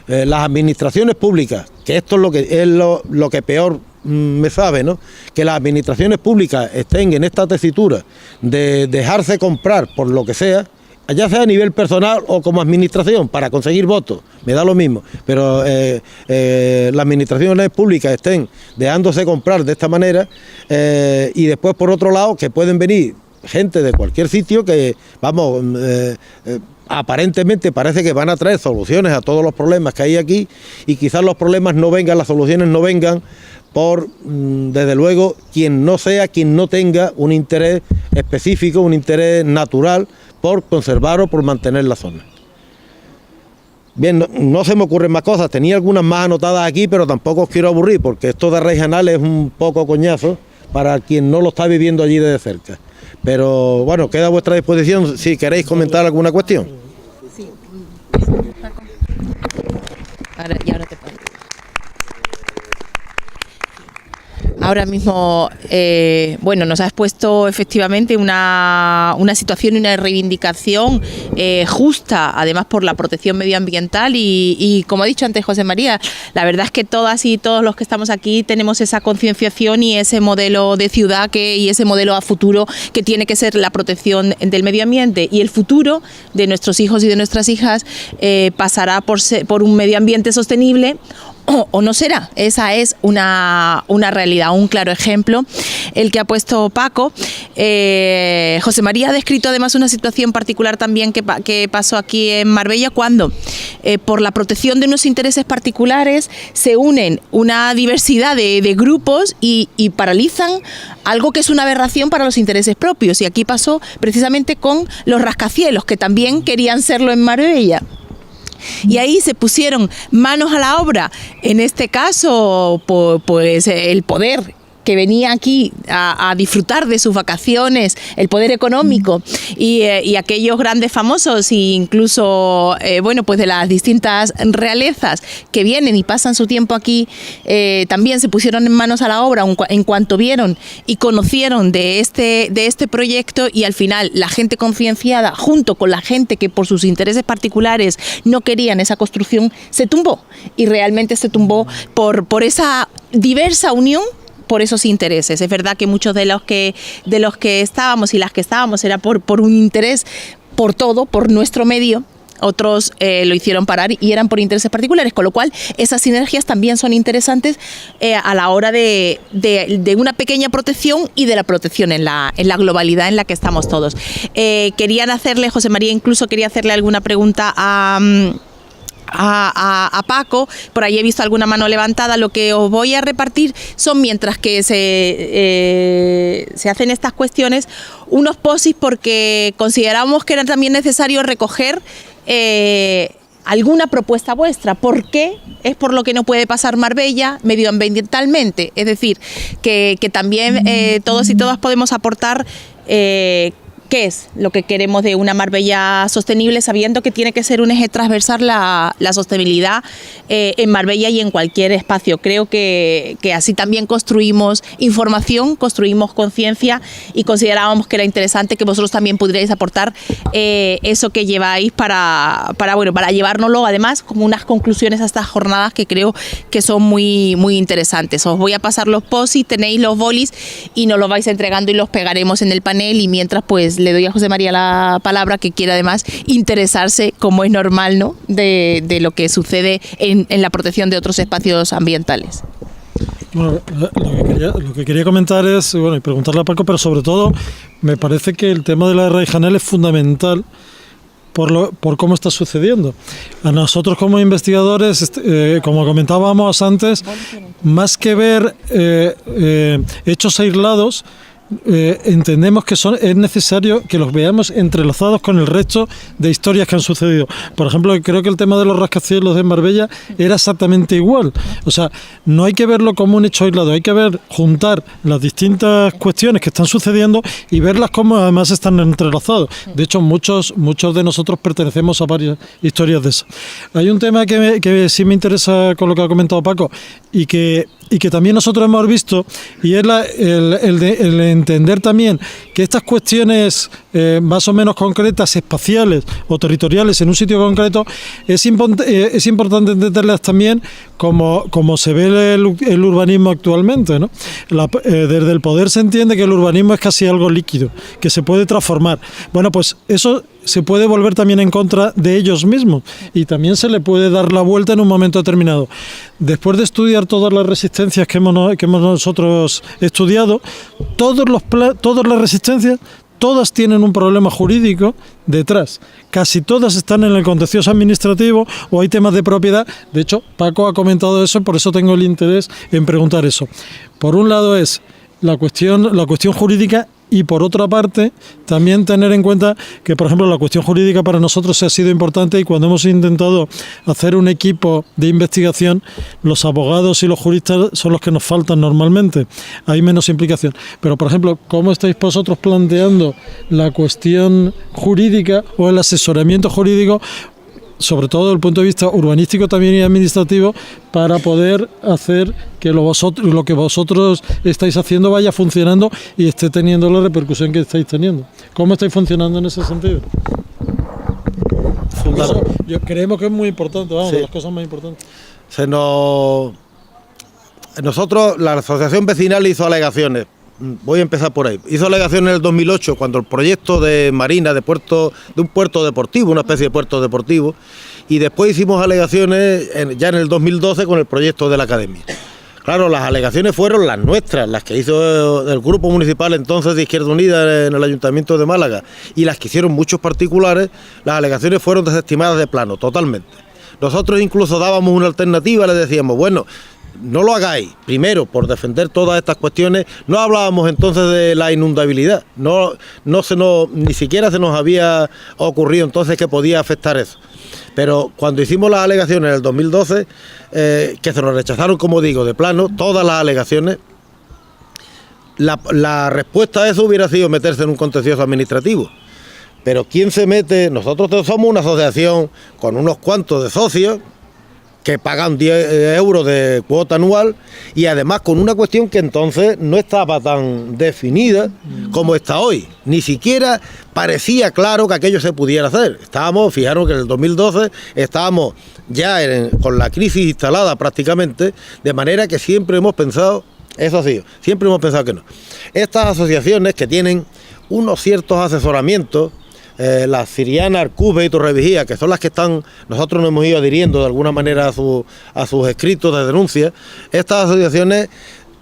las administraciones públicas, que esto es lo que peor me sabe, ¿no? Que las administraciones públicas estén en esta tesitura de dejarse comprar por lo que sea, ya sea a nivel personal o como administración, para conseguir votos, me da lo mismo, pero las administraciones públicas estén dejándose comprar de esta manera, y después por otro lado que pueden venir gente de cualquier sitio que, vamos, aparentemente parece que van a traer soluciones a todos los problemas que hay aquí, y quizás los problemas no vengan, las soluciones no vengan por, desde luego, quien no tenga un interés específico, un interés natural por conservar o por mantener la zona. Bien, no se me ocurren más cosas, tenía algunas más anotadas aquí, pero tampoco os quiero aburrir, porque esto de Arraijanal es un poco coñazo para quien no lo está viviendo allí desde cerca. Pero bueno, queda a vuestra disposición si queréis comentar alguna cuestión. Sí. Ahora te pongo. Ahora mismo, bueno, nos ha expuesto efectivamente una situación y una reivindicación justa, además por la protección medioambiental y como ha dicho antes José María, la verdad es que todas y todos los que estamos aquí tenemos esa concienciación y ese modelo de ciudad y ese modelo a futuro que tiene que ser la protección del medio ambiente, y el futuro de nuestros hijos y de nuestras hijas pasará por un medio ambiente sostenible o no será. Esa es una realidad, un claro ejemplo el que ha puesto Paco. José María ha descrito además una situación particular también que pasó aquí en Marbella cuando por la protección de unos intereses particulares, se unen una diversidad de grupos y paralizan algo que es una aberración para los intereses propios. Y aquí pasó precisamente con los rascacielos, que también querían serlo en Marbella. Y ahí se pusieron manos a la obra, en este caso, pues el poder que venía aquí a disfrutar de sus vacaciones, el poder económico y aquellos grandes famosos e incluso pues de las distintas realezas que vienen y pasan su tiempo aquí, también se pusieron en manos a la obra en cuanto vieron y conocieron de este proyecto, y al final la gente concienciada junto con la gente que por sus intereses particulares no querían esa construcción se tumbó, y realmente se tumbó por esa diversa unión, por esos intereses. Es verdad que muchos de los que estábamos y las que estábamos era por un interés por todo, por nuestro medio. Otros lo hicieron parar y eran por intereses particulares, con lo cual esas sinergias también son interesantes a la hora de una pequeña protección y de la protección en la globalidad en la que estamos todos. Querían hacerle, José María incluso quería hacerle alguna pregunta a Paco, por ahí he visto alguna mano levantada. Lo que os voy a repartir son, mientras que se hacen estas cuestiones, unos posis, porque consideramos que era también necesario recoger alguna propuesta vuestra. ¿Por qué es por lo que no puede pasar Marbella medioambientalmente? Es decir, que también todos y todas podemos aportar qué es lo que queremos de una Marbella sostenible, sabiendo que tiene que ser un eje transversal la sostenibilidad en Marbella y en cualquier espacio. Creo que así también construimos información, construimos conciencia, y considerábamos que era interesante que vosotros también pudierais aportar eso que lleváis para llevárnoslo además como unas conclusiones a estas jornadas, que creo que son muy, muy interesantes. Os voy a pasar los post-it, tenéis los bolis y nos los vais entregando y los pegaremos en el panel, y mientras pues le doy a José María la palabra, que quiere además interesarse, como es normal, ¿no?, de lo que sucede en la protección de otros espacios ambientales. Bueno, lo que quería comentar es, y preguntarle a Paco, pero sobre todo me parece que el tema de la Raijanel es fundamental por cómo está sucediendo. A nosotros como investigadores, como comentábamos antes, más que ver hechos aislados, entendemos que es necesario que los veamos entrelazados con el resto de historias que han sucedido. Por ejemplo, creo que el tema de los rascacielos de Marbella era exactamente igual. O sea, no hay que verlo como un hecho aislado, hay que juntar las distintas cuestiones que están sucediendo y verlas como además están entrelazados. De hecho, muchos de nosotros pertenecemos a varias historias de esas. Hay un tema que sí me interesa con lo que ha comentado Paco y que también nosotros hemos visto, y es el entender también que estas cuestiones más o menos concretas, espaciales o territoriales en un sitio concreto, es importante entenderlas también como se ve el urbanismo actualmente, ¿no? Desde el poder se entiende que el urbanismo es casi algo líquido, que se puede transformar. Bueno, pues eso se puede volver también en contra de ellos mismos, y también se le puede dar la vuelta en un momento determinado. Después de estudiar todas las resistencias que hemos nosotros estudiado, todas las resistencias, todas tienen un problema jurídico detrás. Casi todas están en el contencioso administrativo o hay temas de propiedad. De hecho, Paco ha comentado eso, por eso tengo el interés en preguntar eso. Por un lado es la cuestión jurídica, y por otra parte también tener en cuenta que, por ejemplo, la cuestión jurídica para nosotros ha sido importante, y cuando hemos intentado hacer un equipo de investigación, los abogados y los juristas son los que nos faltan normalmente, hay menos implicación. Pero, por ejemplo, ¿cómo estáis vosotros planteando la cuestión jurídica o el asesoramiento jurídico, sobre todo desde el punto de vista urbanístico también y administrativo, para poder hacer que lo que vosotros estáis haciendo vaya funcionando y esté teniendo la repercusión que estáis teniendo? ¿Cómo estáis funcionando en ese sentido? Yo creemos que es muy importante, de las cosas más importantes. Nosotros, la asociación vecinal hizo alegaciones. Voy a empezar por ahí. Hizo alegaciones en el 2008, cuando el proyecto de Marina, de un puerto deportivo, una especie de puerto deportivo, y después hicimos alegaciones ya en el 2012 con el proyecto de la academia. Claro, las alegaciones fueron las nuestras, las que hizo el grupo municipal entonces de Izquierda Unida en el Ayuntamiento de Málaga, y las que hicieron muchos particulares. Las alegaciones fueron desestimadas de plano, totalmente. Nosotros incluso dábamos una alternativa, le decíamos, bueno, no lo hagáis, primero, por defender todas estas cuestiones. No hablábamos entonces de la inundabilidad, ni siquiera se nos había ocurrido entonces que podía afectar eso. Pero cuando hicimos las alegaciones en el 2012, que se nos rechazaron, como digo, de plano, todas las alegaciones, la respuesta a eso hubiera sido meterse en un contencioso administrativo. Pero ¿quién se mete? Nosotros somos una asociación con unos cuantos de socios que pagan 10 euros de cuota anual y además con una cuestión que entonces no estaba tan definida como está hoy. Ni siquiera parecía claro que aquello se pudiera hacer. Fijaros que en el 2012 estábamos ya con la crisis instalada prácticamente, de manera que siempre hemos pensado, eso ha sido, siempre hemos pensado que no. Estas asociaciones que tienen unos ciertos asesoramientos, las Siriana, Arcube y Torrevigía, que son las que nosotros nos hemos ido adhiriendo de alguna manera a sus escritos de denuncia, estas asociaciones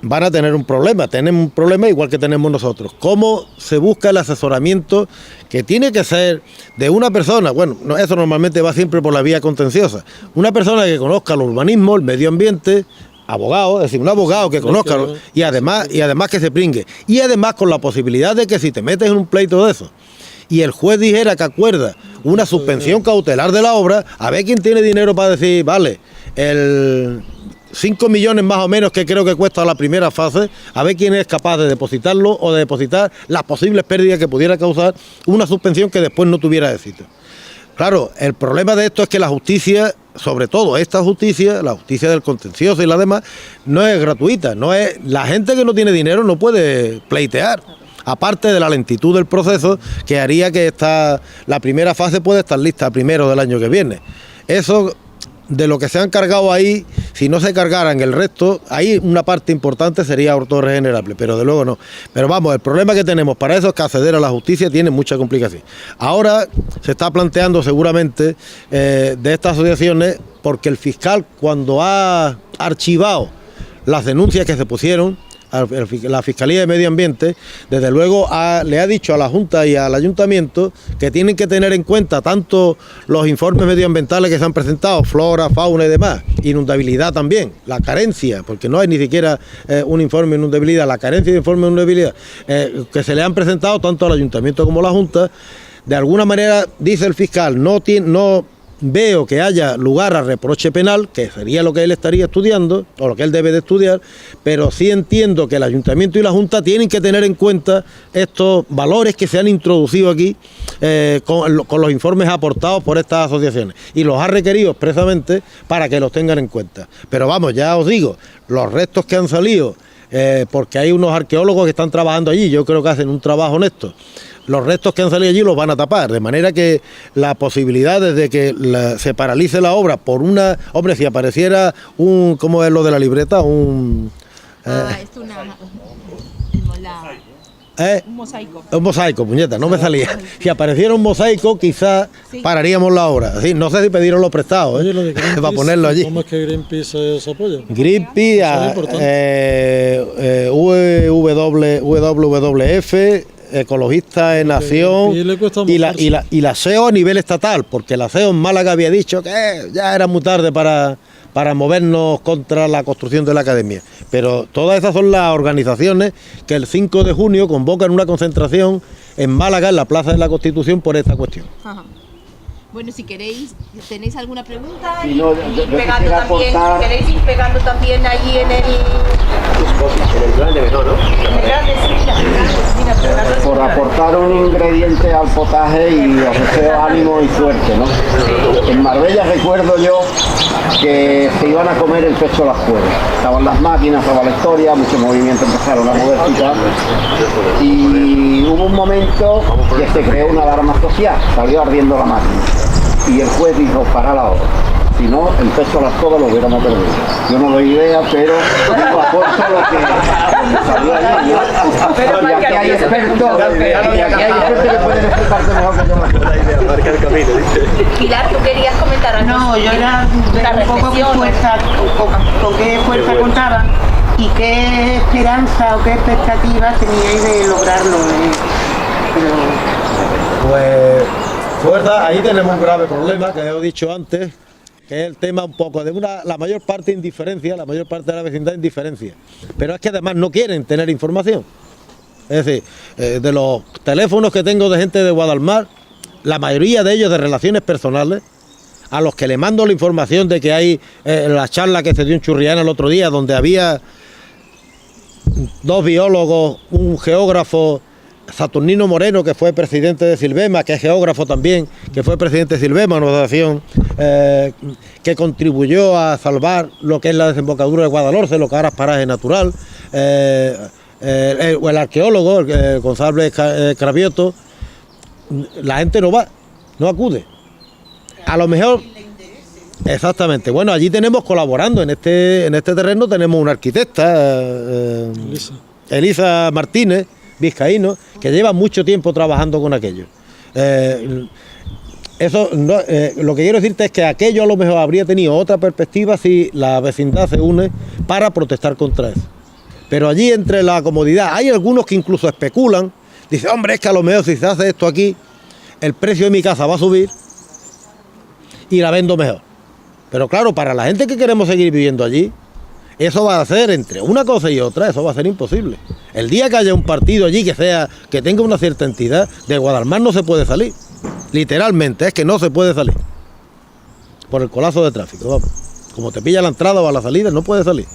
van a tener un problema, tienen un problema igual que tenemos nosotros. ¿Cómo se busca el asesoramiento que tiene que ser de una persona? Bueno, eso normalmente va siempre por la vía contenciosa. Una persona que conozca el urbanismo, el medio ambiente, abogado, es decir, un abogado que conozca y además que se pringue. Y además con la posibilidad de que si te metes en un pleito de eso y el juez dijera que acuerda una suspensión cautelar de la obra, a ver quién tiene dinero para decir, vale, el 5 millones más o menos que creo que cuesta la primera fase, a ver quién es capaz de depositarlo o de depositar las posibles pérdidas que pudiera causar una suspensión que después no tuviera éxito. Claro, el problema de esto es que la justicia, sobre todo esta justicia, la justicia del contencioso y la demás, no es gratuita, la gente que no tiene dinero no puede pleitear. Aparte de la lentitud del proceso que haría que la primera fase pueda estar lista primero del año que viene. Eso, de lo que se han cargado ahí, si no se cargaran el resto, ahí una parte importante sería autorregenerable, pero de luego no. Pero vamos, el problema que tenemos para eso es que acceder a la justicia tiene mucha complicación. Ahora se está planteando seguramente de estas asociaciones, porque el fiscal, cuando ha archivado las denuncias que se pusieron, la Fiscalía de Medio Ambiente, desde luego le ha dicho a la Junta y al Ayuntamiento que tienen que tener en cuenta tanto los informes medioambientales que se han presentado, flora, fauna y demás, inundabilidad también, la carencia, porque no hay ni siquiera un informe de inundabilidad, la carencia de informe de inundabilidad que se le han presentado tanto al Ayuntamiento como a la Junta. De alguna manera, dice el fiscal, no veo que haya lugar a reproche penal, que sería lo que él estaría estudiando, o lo que él debe de estudiar, pero sí entiendo que el Ayuntamiento y la Junta tienen que tener en cuenta estos valores que se han introducido aquí con los informes aportados por estas asociaciones, y los ha requerido expresamente para que los tengan en cuenta. Pero vamos, ya os digo, los restos que han salido, porque hay unos arqueólogos que están trabajando allí, yo creo que hacen un trabajo honesto, los restos que han salido allí los van a tapar, de manera que la posibilidad de que se paralice la obra por hombre, si apareciera ¿cómo es lo de la libreta? Un mosaico. Un mosaico, puñeta, no me salía. Si apareciera un mosaico, quizás pararíamos la obra. ¿Sí? No sé si pidieron los prestados, para ponerlo allí. ¿Cómo es que Greenpeace os apoya? Greenpeace, WWF, Ecologistas en Acción y la SEO a nivel estatal, porque la SEO en Málaga había dicho que ya era muy tarde para movernos contra la construcción de la academia. Pero todas esas son las organizaciones que el 5 de junio convocan una concentración en Málaga, en la Plaza de la Constitución, por esta cuestión. Ajá. Bueno, si queréis, ¿tenéis alguna pregunta? Sí, no, si queréis ir pegando también allí en el grande mejor, ¿no? Por aportar un ingrediente al potaje y os deseo ánimo y suerte, ¿no? Sí. En Marbella recuerdo yo que se iban a comer el pecho a las cuerdas. Estaban las máquinas, estaba la historia, muchos movimientos empezaron a moverse y hubo un momento que se creó una alarma social, salió ardiendo la máquina. Y el juez dijo, para la obra. Si no, el pecho a las todas lo hubiéramos perdido. Yo no doy idea, pero digo, aporto lo que salió allí. Y aquí hay expertos que pueden explicarte mejor que yo. Pilar, ¿tú querías comentar algo? No, yo era un poco con qué fuerza contaban y qué esperanza o qué expectativas teníais de lograrlo. Pues fuerza, ahí tenemos un grave problema que he dicho antes, que es el tema un poco de la mayor parte indiferencia, la mayor parte de la vecindad indiferencia. Pero es que además no quieren tener información. Es decir, de los teléfonos que tengo de gente de Guadalmar, la mayoría de ellos de relaciones personales, a los que le mando la información de que hay la charla que se dio en Churriana el otro día, donde había 2 biólogos, un geógrafo, Saturnino Moreno, que fue presidente de Silvema, que es geógrafo también, que fue presidente de Silvema, una asociación que contribuyó a salvar lo que es la desembocadura de Guadalhorce, lo que ahora es paraje natural, el arqueólogo, el González Cravioto. La gente no va, no acude. A lo mejor, exactamente. Bueno, allí tenemos colaborando en este terreno, tenemos una arquitecta, Elisa Martínez, vizcaíno, que lleva mucho tiempo trabajando con aquello. Eso no, lo que quiero decirte es que aquello a lo mejor habría tenido otra perspectiva si la vecindad se une para protestar contra eso. Pero allí, entre la comodidad, hay algunos que incluso especulan, dicen, hombre, es que a lo mejor si se hace esto aquí, el precio de mi casa va a subir y la vendo mejor. Pero claro, para la gente que queremos seguir viviendo allí, eso va a ser, entre una cosa y otra, eso va a ser imposible. El día que haya un partido allí que tenga una cierta entidad, de Guadalmar no se puede salir. Literalmente, es que no se puede salir. Por el colapso de tráfico, vamos. Como te pilla la entrada o a la salida, no puede salir.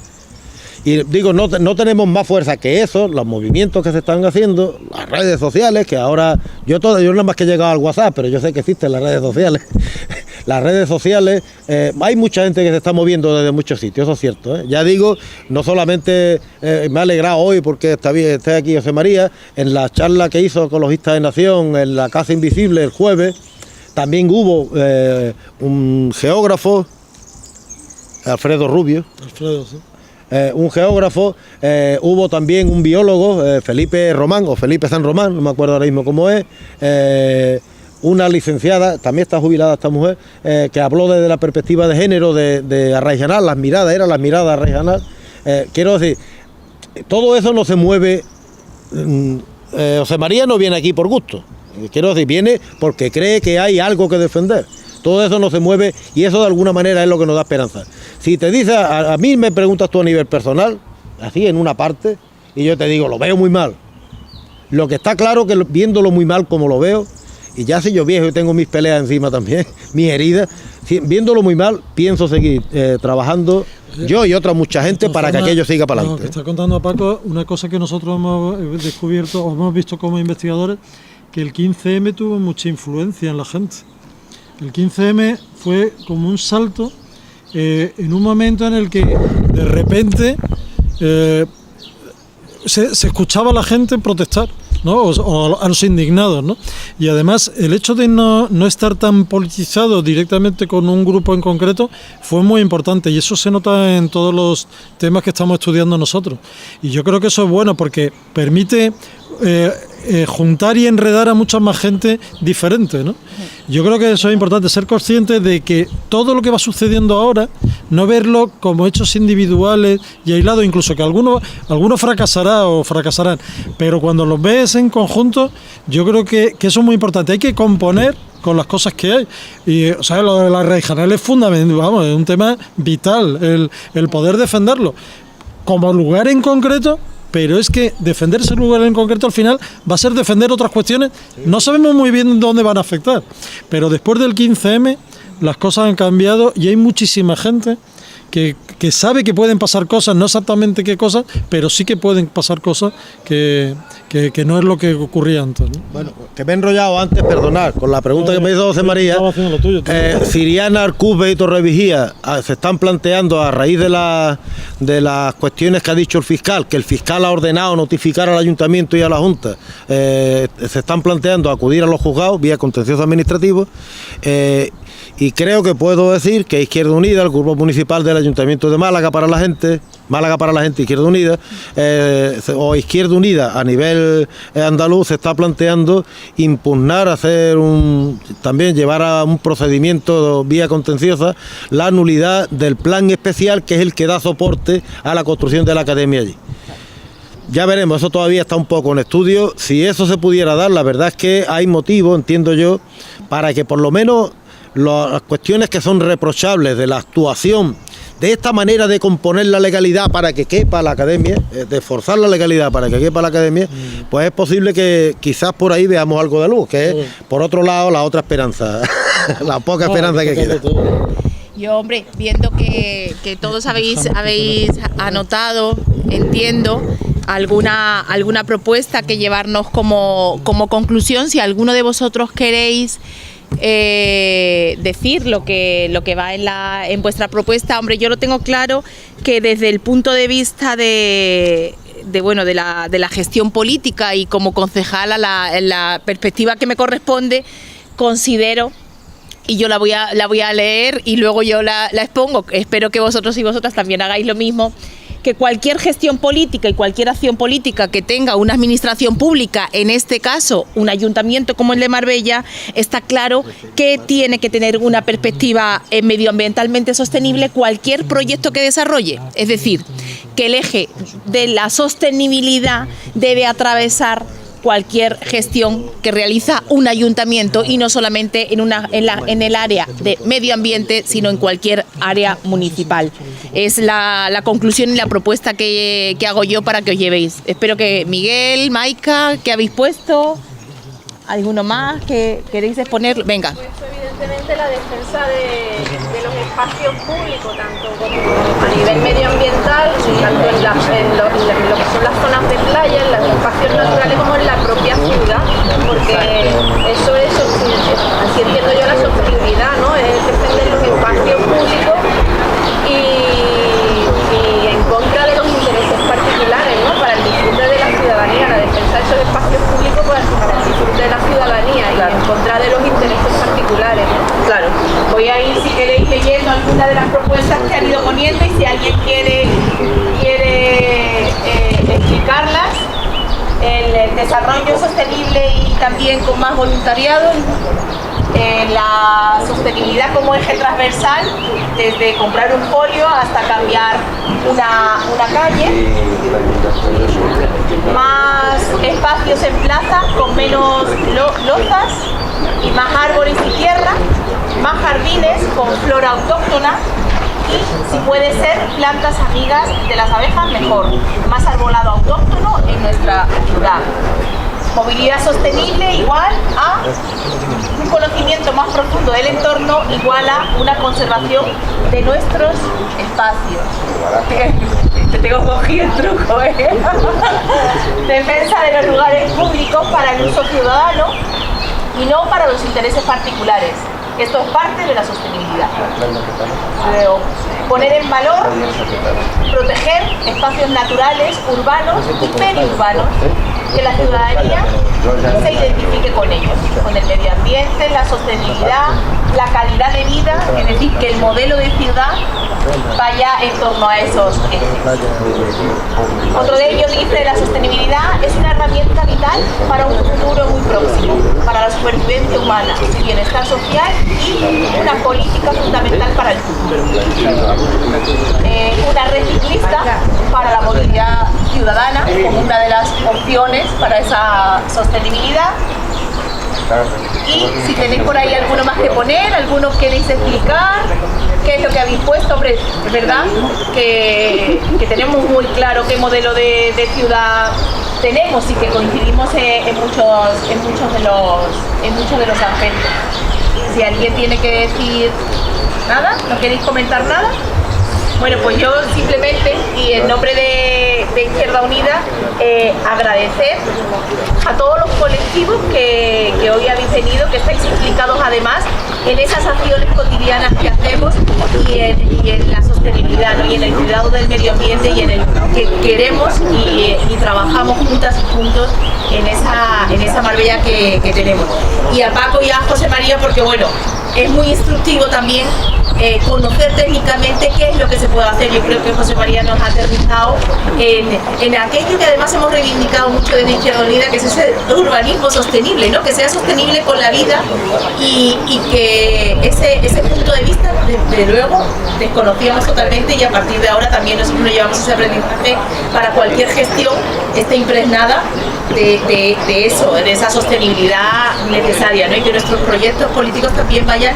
Y digo, no tenemos más fuerza que eso, los movimientos que se están haciendo, las redes sociales, que ahora, yo nada más que he llegado al WhatsApp, pero yo sé que existen las redes sociales. Las redes sociales, hay mucha gente que se está moviendo desde muchos sitios, eso es cierto. Ya digo, no solamente me ha alegrado hoy porque esté aquí José María, en la charla que hizo Ecologistas de Nación, en la Casa Invisible el jueves, también hubo un geógrafo, Alfredo Rubio. Alfredo, sí. Un geógrafo, hubo también un biólogo, Felipe Román o Felipe San Román, no me acuerdo ahora mismo cómo es, una licenciada, también está jubilada esta mujer, que habló desde la perspectiva de género de Arraijanal, las miradas de Arraijanal. Quiero decir, todo eso no se mueve, José María no viene aquí por gusto, quiero decir, viene porque cree que hay algo que defender. Todo eso no se mueve y eso de alguna manera es lo que nos da esperanza. Si te dices, a mí me preguntas tú a nivel personal, así en una parte, y yo te digo, lo veo muy mal. Lo que está claro que viéndolo muy mal como lo veo, y ya si yo viejo y tengo mis peleas encima también, mis heridas, viéndolo muy mal, pienso seguir trabajando yo y otra mucha gente para que aquello siga para adelante. Que está contando a Paco una cosa que nosotros hemos descubierto o hemos visto como investigadores, que el 15M tuvo mucha influencia en la gente. El 15M fue como un salto en un momento en el que de repente se escuchaba a la gente protestar, ¿no? O a los indignados, ¿no? Y además el hecho de no estar tan politizado directamente con un grupo en concreto fue muy importante y eso se nota en todos los temas que estamos estudiando nosotros. Y yo creo que eso es bueno porque permite juntar y enredar a mucha más gente diferente, ¿no? Yo creo que eso es importante, ser consciente de que todo lo que va sucediendo ahora, no verlo como hechos individuales y aislados, incluso que algunos fracasará o fracasarán, pero cuando los ves en conjunto, yo creo que eso es muy importante. Hay que componer con las cosas que hay. Y, o sea, lo de la Arraijanal es fundamental, vamos, es un tema vital, el poder defenderlo como lugar en concreto. Pero es que defender ese lugar en concreto al final va a ser defender otras cuestiones. No sabemos muy bien dónde van a afectar, pero después del 15M las cosas han cambiado y hay muchísima gente que sabe que pueden pasar cosas, no exactamente qué cosas, pero sí que pueden pasar cosas que no es lo que ocurría antes, ¿no? Bueno, que me he enrollado antes, perdonad, con la pregunta que me hizo José María. Siriana, Arcube y Torrevigía se están planteando a raíz de las cuestiones que ha dicho el fiscal, que el fiscal ha ordenado notificar al ayuntamiento y a la Junta, se están planteando acudir a los juzgados vía contencioso administrativo. Y creo que puedo decir que Izquierda Unida, el grupo municipal del Ayuntamiento de Málaga para la gente, Izquierda Unida, o Izquierda Unida a nivel andaluz, se está planteando impugnar, también llevar a un procedimiento vía contenciosa la nulidad del plan especial, que es el que da soporte a la construcción de la academia allí. Ya veremos, eso todavía está un poco en estudio. Si eso se pudiera dar, la verdad es que hay motivo, entiendo yo, para que por lo menos las cuestiones que son reprochables de la actuación de esta manera de componer la legalidad para que quepa la academia, de forzar la legalidad para que quepa la academia, pues es posible que quizás por ahí veamos algo de luz, que es, por otro lado, la otra esperanza, la poca esperanza que queda. Yo, hombre, viendo que todos habéis anotado, entiendo, alguna propuesta que llevarnos como conclusión, si alguno de vosotros queréis decir lo que va en vuestra propuesta, hombre, yo lo tengo claro que desde el punto de vista de la gestión política y como concejal en la perspectiva que me corresponde, considero, y yo la voy a leer y luego yo la expongo, espero que vosotros y vosotras también hagáis lo mismo, que cualquier gestión política y cualquier acción política que tenga una administración pública, en este caso un ayuntamiento como el de Marbella, está claro que tiene que tener una perspectiva medioambientalmente sostenible cualquier proyecto que desarrolle. Es decir, que el eje de la sostenibilidad debe atravesar cualquier gestión que realiza un ayuntamiento y no solamente en el área de medio ambiente, sino en cualquier área municipal. Es la conclusión y la propuesta que hago yo para que os llevéis. Espero que Miguel, Maika, ¿qué habéis puesto? ¿Alguno más que queréis exponer? Venga. Pues evidentemente la defensa de los espacios públicos, tanto a nivel medioambiental, tanto en lo que son las zonas de playa, en los espacios naturales, como en la propia ciudad, porque eso es, así entiendo yo, la sostenibilidad, ¿no? Es defender los espacios públicos y en contra de los intereses particulares, ¿no? Para el disfrute de la ciudadanía, la defensa de esos espacios públicos para el disfrute de la ciudadanía, claro, y en contra de los intereses particulares, ¿no? Claro. Voy a ir, si queréis, leyendo algunas de las propuestas que han ido poniendo y si alguien quiere explicarlas. El desarrollo sostenible y también con más voluntariado, la sostenibilidad como eje transversal, desde comprar un folio hasta cambiar una calle, más espacios en plaza con menos lozas y más árboles y tierra, más jardines con flora autóctona y, si puede ser, plantas amigas de las abejas, mejor, más arbolado autóctono en nuestra ciudad. Movilidad sostenible igual a un conocimiento más profundo del entorno, igual a una conservación de nuestros espacios. Te tengo cogido el truco, ¿eh? Defensa de los lugares públicos para el uso ciudadano y no para los intereses particulares. Esto es parte de la sostenibilidad. Luego, poner en valor, proteger espacios naturales, urbanos y periurbanos, que la ciudadanía se identifique con ellos, con el medio ambiente, la sostenibilidad, la calidad de vida, es decir, que el modelo de ciudad vaya en torno a esos ejes. Otro de ellos dice: la sostenibilidad es una herramienta vital para un futuro muy próximo, para la supervivencia humana, el bienestar social y una política fundamental para el futuro. Una red ciclista para la movilidad ciudadana como una de las opciones para esa sostenibilidad. Y si tenéis por ahí alguno más que poner, alguno queréis explicar qué es lo que habéis puesto, hombre, es verdad que tenemos muy claro qué modelo de ciudad tenemos y que coincidimos en muchos de los aspectos. Si alguien tiene que decir nada, ¿no queréis comentar nada? Bueno, pues yo simplemente, y en nombre de Izquierda Unida, agradecer a todos los colectivos que hoy habéis venido, que estáis implicados además en esas acciones cotidianas que hacemos y en la sostenibilidad, ¿no? Y en el cuidado del medio ambiente y en el que queremos y trabajamos juntas y juntos en esa Marbella que tenemos. Y a Paco y a José María, porque bueno, es muy instructivo también conocer técnicamente qué es lo que se puede hacer. Yo creo que José María nos ha aterrizado en aquello que además hemos reivindicado mucho desde Izquierda Unida, que es ese urbanismo sostenible, ¿no? Que sea sostenible con la vida y que ese punto de vista, desde luego, desconocíamos totalmente y a partir de ahora también nosotros nos llevamos ese aprendizaje para cualquier gestión esté impregnada de eso, de esa sostenibilidad necesaria, ¿no? Y que nuestros proyectos políticos también vayan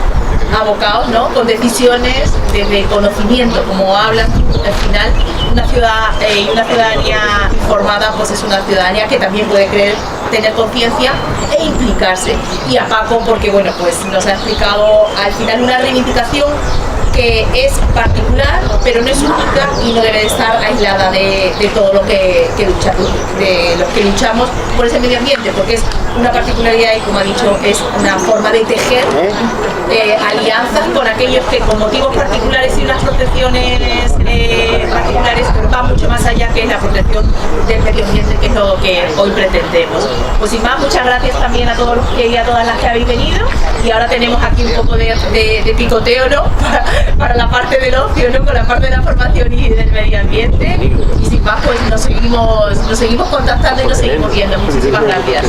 abocados, ¿no?, con decisiones desde conocimiento, como hablas tú, al final una ciudad y una ciudadanía informada pues es una ciudadanía que también puede tener conciencia e implicarse. Y a Paco, porque bueno, pues nos ha explicado al final una reivindicación que es particular, pero no es única y no debe de estar aislada de todo lo que luchamos, de los que luchamos por ese medio ambiente, porque es una particularidad y, como ha dicho, es una forma de tejer alianzas con aquellos que con motivos particulares y unas protecciones particulares va mucho más allá, que es la protección del medio ambiente, que es lo que hoy pretendemos. Pues sin más, muchas gracias también a todos los que y a todas las que habéis venido, y ahora tenemos aquí un poco de picoteo, ¿no?, para la parte del ocio, ¿no?, con la parte de la formación y del medio ambiente, y sin más pues nos seguimos contactando y nos seguimos viendo. Muchísimas gracias.